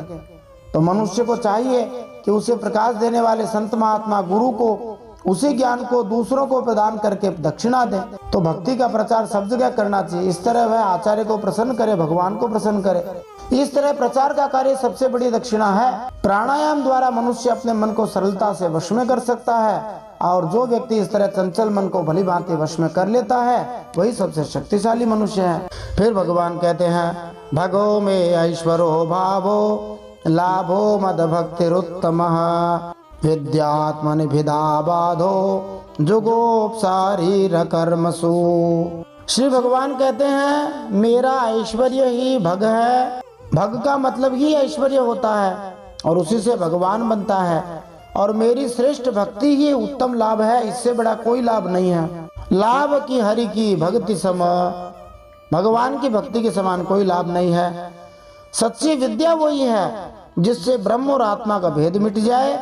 तो मनुष्य को चाहिए कि उसे प्रकाश देने वाले संत महात्मा गुरु को उसी ज्ञान को दूसरों को प्रदान करके दक्षिणा दे। तो भक्ति का प्रचार सब जगह करना चाहिए। इस तरह वह आचार्य को प्रसन्न करे, भगवान को प्रसन्न करे। इस तरह प्रचार का कार्य सबसे बड़ी दक्षिणा है। प्राणायाम द्वारा मनुष्य अपने मन को सरलता से वश में कर सकता है, और जो व्यक्ति इस तरह चंचल मन को भली भांति वश में कर लेता है वही सबसे शक्तिशाली मनुष्य है। फिर भगवान कहते हैं भगो में ऐश्वरो भावो लाभो मद भक्तिरुत्तमः विद्यात्मनिभिदा बाधो जुगोपसारीर कर्मसु। श्री भगवान कहते हैं मेरा ऐश्वर्य ही भग है। भग का मतलब ही ऐश्वर्य होता है और उसी से भगवान बनता है, और मेरी श्रेष्ठ भक्ति ही उत्तम लाभ है, इससे बड़ा कोई लाभ नहीं है। लाभ की हरि की भक्ति सम, भगवान की भक्ति के समान कोई लाभ नहीं है। सच्ची विद्या वही है जिससे ब्रह्म और आत्मा का भेद मिट जाए।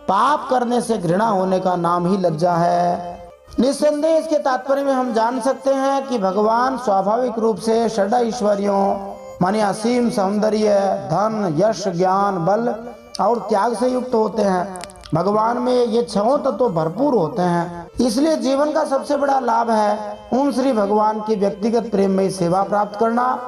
पाप करने से घृणा होने का नाम ही लज्जा है। निस्संदेह इसके तात्पर्य में हम जान सकते हैं कि भगवान स्वाभाविक रूप से षड ऐश्वर्यों माने असीम सौंदर्य, धन, यश, ज्ञान, बल और त्याग से युक्त होते हैं। भगवान में ये छहों तत्व भरपूर होते हैं। इसलिए जीवन का सबसे बड़ा लाभ है उन श्री भगवान की व्यक्तिगत प्रेम में सेवा प्राप्त करना,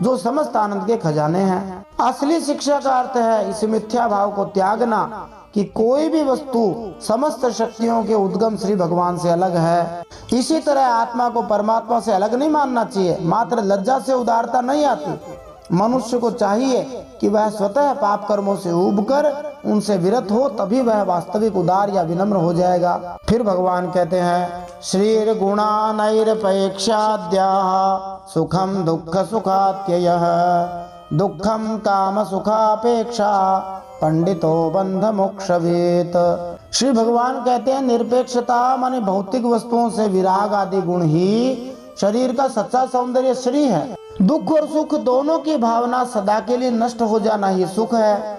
जो समस्त आनंद के खजाने हैं। असली शिक्षा का अर्थ है इस मिथ्या भाव को त्यागना कि कोई भी वस्तु समस्त शक्तियों के उद्गम श्री भगवान से अलग है। इसी तरह आत्मा को परमात्मा से अलग नहीं मानना चाहिए। मात्र लज्जा से उदारता नहीं आती। मनुष्य को चाहिए कि वह स्वतः पाप कर्मों से उबकर उनसे विरत हो, तभी वह वास्तविक उदार या विनम्र हो जाएगा। फिर भगवान कहते हैं श्रीर गुणानैरपेक्षाद्याः सुखम दुःख सुखात्ययः दुःखम काम सुखापेक्षा पंडितो बंध मोक्षवेत। श्री भगवान कहते हैं निरपेक्षता माने भौतिक वस्तुओं से विराग आदि गुण ही शरीर का सच्चा सौंदर्य श्री है। दुख और सुख दोनों की भावना सदा के लिए नष्ट हो जाना ही सुख है।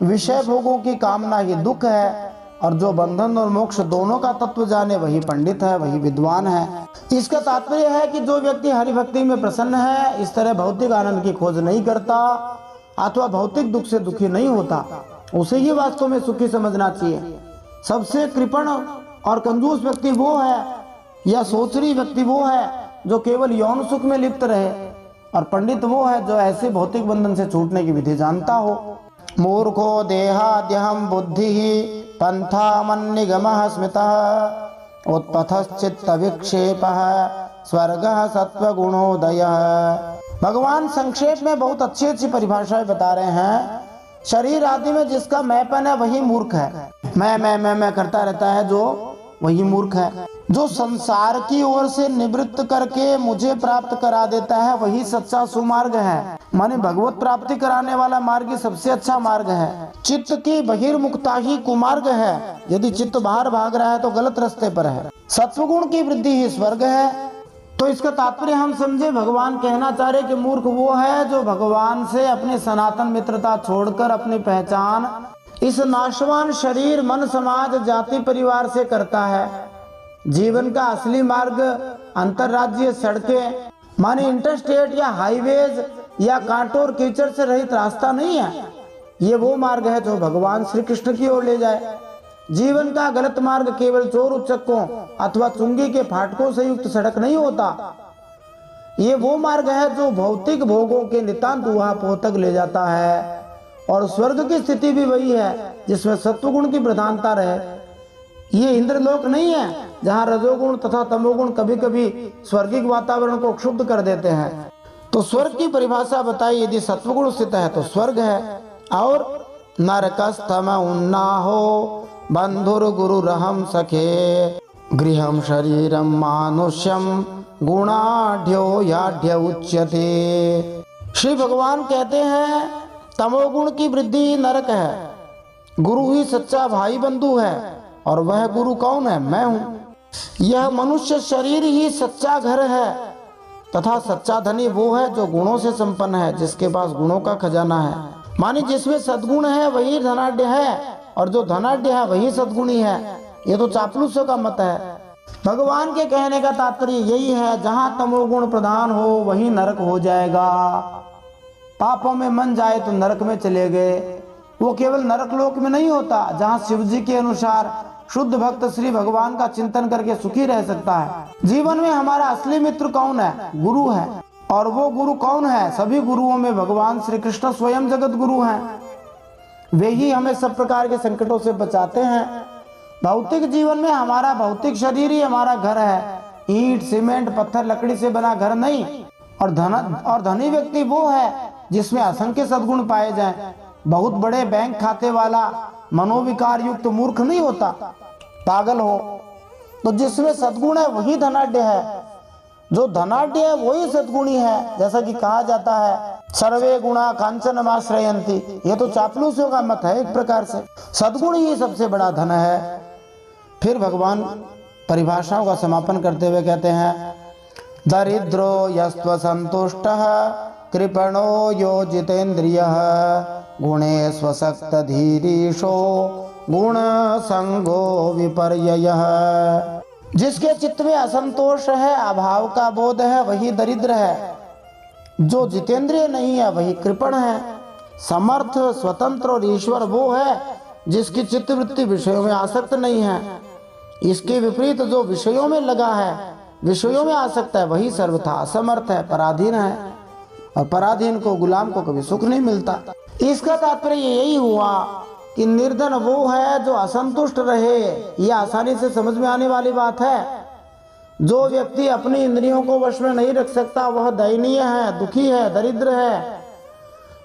विषय भोगों की कामना ही दुख है, और जो बंधन और मोक्ष दोनों का तत्व जाने वही पंडित है, वही विद्वान है। इसका तात्पर्य है कि जो व्यक्ति हरि भक्ति में प्रसन्न है, इस तरह भौतिक आनंद की खोज नहीं करता अथवा भौतिक दुख से दुखी नहीं होता, उसे ही वास्तव में सुखी समझना चाहिए। सबसे कृपण और कंजूस व्यक्ति वो है या सोचरी व्यक्ति वो है जो केवल यौन सुख में लिप्त रहे, और पंडित वो है जो ऐसे भौतिक बंधन से छूटने की विधि जानता हो। मूर्खो देहाद्यहम बुद्धि पंथा मन्निगमः स्मृतः उत्पथश्चित्त विक्षेपः स्वर्गः सत्वगुणोदयः। भगवान संक्षेप में बहुत अच्छी अच्छी परिभाषाएं बता रहे हैं। शरीर आदि में जिसका मैंपन है वही मूर्ख है। मैं करता रहता है जो, वही मूर्ख है। जो संसार की ओर से निवृत्त करके मुझे प्राप्त करा देता है वही सच्चा सुमार्ग है। माने भगवत प्राप्ति कराने वाला मार्ग ही सबसे अच्छा मार्ग है। चित्त की बहिर्मुखता ही कुमार्ग है। यदि चित्त बाहर भाग रहा है तो गलत रास्ते पर है। सत्वगुण की वृद्धि ही स्वर्ग है। तो इसका तात्पर्य हम समझे, भगवान कहना चाह रहे कि मूर्ख वो है जो भगवान से अपनी सनातन मित्रता छोड़कर अपनी पहचान इस नाशवान शरीर, मन, समाज, जाति, परिवार से करता है। जीवन का असली मार्ग अंतरराज्यीय सड़कें माने इंटरस्टेट या हाईवेज या कांटों और कीचड़ से रहित रास्ता नहीं है। ये वो मार्ग है जो भगवान श्री कृष्ण की ओर ले जाए। जीवन का गलत मार्ग केवल चोर उच्चकों अथवा चुंगी के फाटकों से युक्त सड़क नहीं होता। ये वो मार्ग है जो भौतिक भोगों के नितांत ऊहापोह तक ले जाता है। और स्वर्ग की स्थिति भी वही है जिसमें सत्वगुण की प्रधानता रहे। ये इंद्रलोक नहीं है जहाँ रजोगुण तथा तमोगुण कभी कभी स्वर्गिक वातावरण को क्षुब्ध कर देते हैं। तो स्वर्ग की परिभाषा बताई, यदि सत्वगुण स्थित है तो स्वर्ग है। और नरकस्तम उन्नाहो बंधुर गुरुरहम सखे गृहम शरीरम मानुष्यम गुणाढ़्यो याढ़्य उच्यते। श्री भगवान कहते हैं तमोगुण की वृद्धि नरक है। गुरु ही सच्चा भाई बंधु है। और वह गुरु कौन है? मैं हूँ। यह मनुष्य शरीर ही सच्चा घर है तथा सच्चा धनी वो है जो गुणों से संपन्न है, जिसके पास गुणों का खजाना है। माने जिसमें सद्गुण है वही धनाढ़ है और जो धनाढ़ है वही सद्गुणी है। ये तो चापलूसों का मत है। भगवान के कहने का तात्पर्य यही है, जहाँ तमोगुण प्रधान हो वही नरक हो जाएगा। पापों में मन जाए तो नरक में चले गए। वो केवल नरक लोक में नहीं होता जहाँ शिव जी के अनुसार शुद्ध भक्त श्री भगवान का चिंतन करके सुखी रह सकता है। जीवन में हमारा असली मित्र कौन है? गुरु है। और वो गुरु कौन है? सभी गुरुओं में भगवान श्री कृष्ण स्वयं जगत गुरु हैं। वे ही हमें सब प्रकार के संकटों से बचाते हैं। भौतिक जीवन में हमारा भौतिक शरीर ही हमारा घर है। ईंट, सीमेंट, पत्थर, लकड़ी से बना घर नहीं। और धनी व्यक्ति वो है जिसमें असंख्य सद्गुण पाए जाएं। बहुत बड़े बैंक खाते वाला मनोविकार युक्त मूर्ख नहीं होता, पागल हो। तो जिसमें सद्गुण है वही धनाढ़ है। जो धनाढ़ है वही सद्गुणी है। जैसा कि कहा जाता है सर्वे गुणा कांचनमाश्रयन्ति। ये तो चापलूसों का मत है एक प्रकार से। सद्गुण ही सबसे बड़ा धन है। फिर भगवान परिभाषाओं का समापन करते हुए कहते हैं दरिद्रो यस्त्व संतुष्टः कृपणो यो जितेन्द्रियः गुणे स्वसक्त धीरीशो गुण संगो विपर्ययः। जिसके चित्त में असंतोष है, अभाव का बोध है, वही दरिद्र है। जो जितेंद्रिय नहीं है वही कृपण है। समर्थ, स्वतंत्र और ईश्वर वो है जिसकी चित्तवृत्ति विषयों में आसक्त नहीं है। इसके विपरीत जो विषयों में लगा है, विषयों में आसक्त है, वही सर्वथा असमर्थ है, पराधीन है। और पराधीन को, गुलाम को कभी सुख नहीं मिलता। इसका तात्पर्य यही हुआ कि निर्धन वो है जो असंतुष्ट रहे। यह आसानी से समझ में आने वाली बात है। जो व्यक्ति अपनी इंद्रियों को वश में नहीं रख सकता वह दयनीय है, दुखी है, दरिद्र है।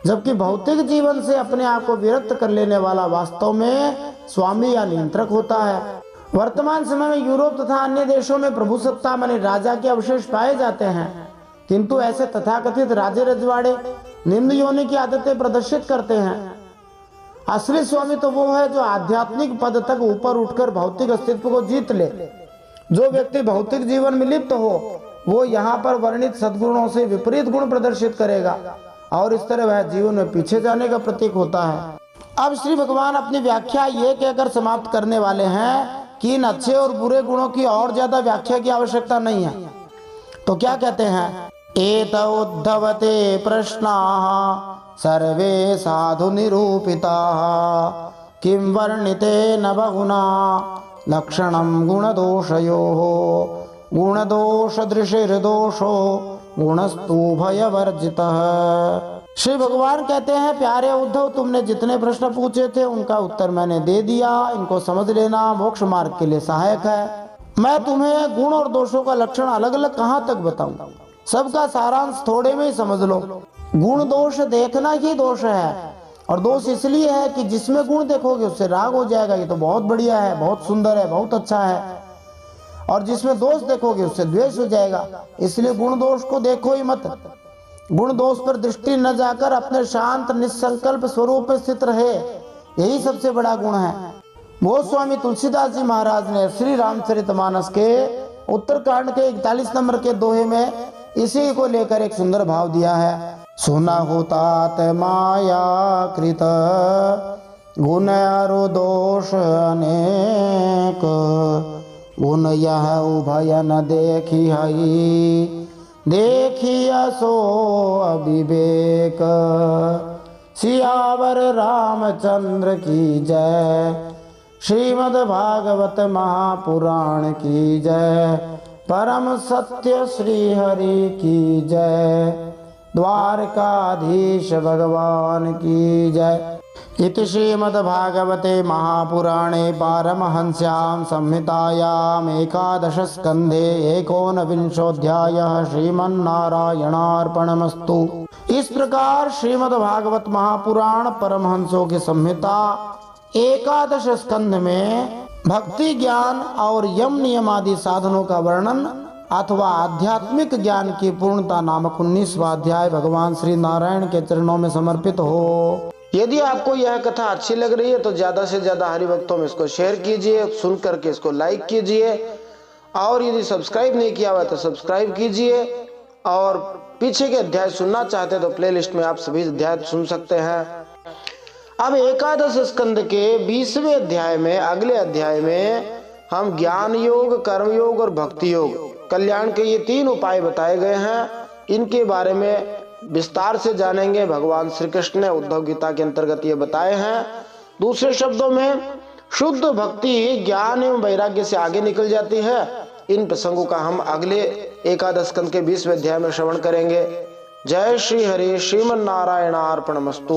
जबकि भौतिक जीवन से अपने आप को विरक्त कर लेने वाला वास्तव में स्वामी या नियंत्रक होता है। वर्तमान समय में यूरोप तथा अन्य देशों में प्रभुसत्ता माने राजा के अवशेष पाए जाते हैं, किंतु ऐसे तथाकथित राजे रजवाड़े निम्न योनि की आदतें प्रदर्शित करते हैं। असली स्वामी तो वो है जो आध्यात्मिक पद तक ऊपर उठकर भौतिक अस्तित्व को जीत ले। जो व्यक्ति भौतिक जीवन में लिप्त हो वो यहाँ पर वर्णित सद्गुणों से विपरीत गुण प्रदर्शित करेगा और इस तरह वह जीवन में पीछे जाने का प्रतीक होता है। अब श्री भगवान अपनी व्याख्या ये कहकर समाप्त करने वाले हैं कि इन अच्छे और बुरे गुणों की और ज्यादा व्याख्या की आवश्यकता नहीं है। तो क्या कहते हैं? एत उद्धवते प्रश्नाः सर्वे साधु निरूपिताः किं वर्णितेन बहुना लक्षणं गुणदोषयोः गुणदोषदृशिर्दोषो गुणस्तु भयवर्जितः। श्री भगवान कहते हैं, प्यारे उद्धव, तुमने जितने प्रश्न पूछे थे उनका उत्तर मैंने दे दिया। इनको समझ लेना मोक्ष मार्ग के लिए सहायक है। मैं तुम्हें गुण और दोषों का लक्षण अलग अलग कहाँ तक बताऊं, सबका सारांश थोड़े में ही समझ लो। गुण दोष देखना ही दोष है, और दोष इसलिए है कि जिसमें गुण देखोगे उससे राग हो जाएगा, ये तो बहुत बढ़िया है, बहुत सुंदर है, बहुत अच्छा है, और जिसमें दोष देखोगे उससे द्वेष हो जाएगा। इसलिए गुण दोष को देखो ही मत। गुण दोष पर दृष्टि न जाकर अपने शांत निसंकल्प स्वरूप में स्थित रहे, यही सबसे बड़ा गुण है। गोस्वामी तुलसीदास जी महाराज ने श्री रामचरितमानस के उत्तरकांड के 41 नंबर के दोहे में इसी को लेकर एक सुंदर भाव दिया है। सुना होतात माया कृत गुण अरु दोष अनेक, गुण यह उभय न देखी हई, देखिया सो अविवेक। सियावर रामचंद्र की जय, श्रीमद् भागवत महापुराण की जय, परम सत्य श्री हरि की जय, द्वारकाधीश भगवान की जय। इति श्रीमद्भागवते महापुराणे पारमहंस्यां संहितायाम् 11 स्कन्धे 19विंशोऽध्यायः श्रीमन्नारायणार्पणमस्तु। इस प्रकार श्रीमद्भागवत महापुराण परमहंसों की संहिता 11 स्कंध में भक्ति ज्ञान और यम नियम आदि साधनों का वर्णन अथवा आध्यात्मिक ज्ञान की पूर्णता नामक 19वां अध्याय भगवान श्री नारायण के चरणों में समर्पित हो। यदि आपको यह कथा अच्छी लग रही है तो ज्यादा से ज्यादा हरिभक्तों में इसको शेयर कीजिए, सुन करके इसको लाइक कीजिए, और यदि सब्सक्राइब नहीं किया हुआ तो सब्सक्राइब कीजिए। और पीछे के अध्याय सुनना चाहते तो प्लेलिस्ट में आप सभी अध्याय सुन सकते हैं। अब 11 स्कंद के 20वें अध्याय में, अगले अध्याय में हम ज्ञान योग, कर्म योग और भक्ति योग, कल्याण के ये 3 उपाय बताए गए हैं। इनके बारे में विस्तार से जानेंगे। भगवान श्री कृष्ण ने उद्धव गीता के अंतर्गत ये बताए हैं। दूसरे शब्दों में शुद्ध भक्ति ज्ञान एवं वैराग्य से आगे निकल जाती है। इन प्रसंगों का हम अगले 11 स्कंद के 20वें अध्याय में श्रवण करेंगे। जय श्री हरि। श्रीमन्नारायणार्पणमस्तु।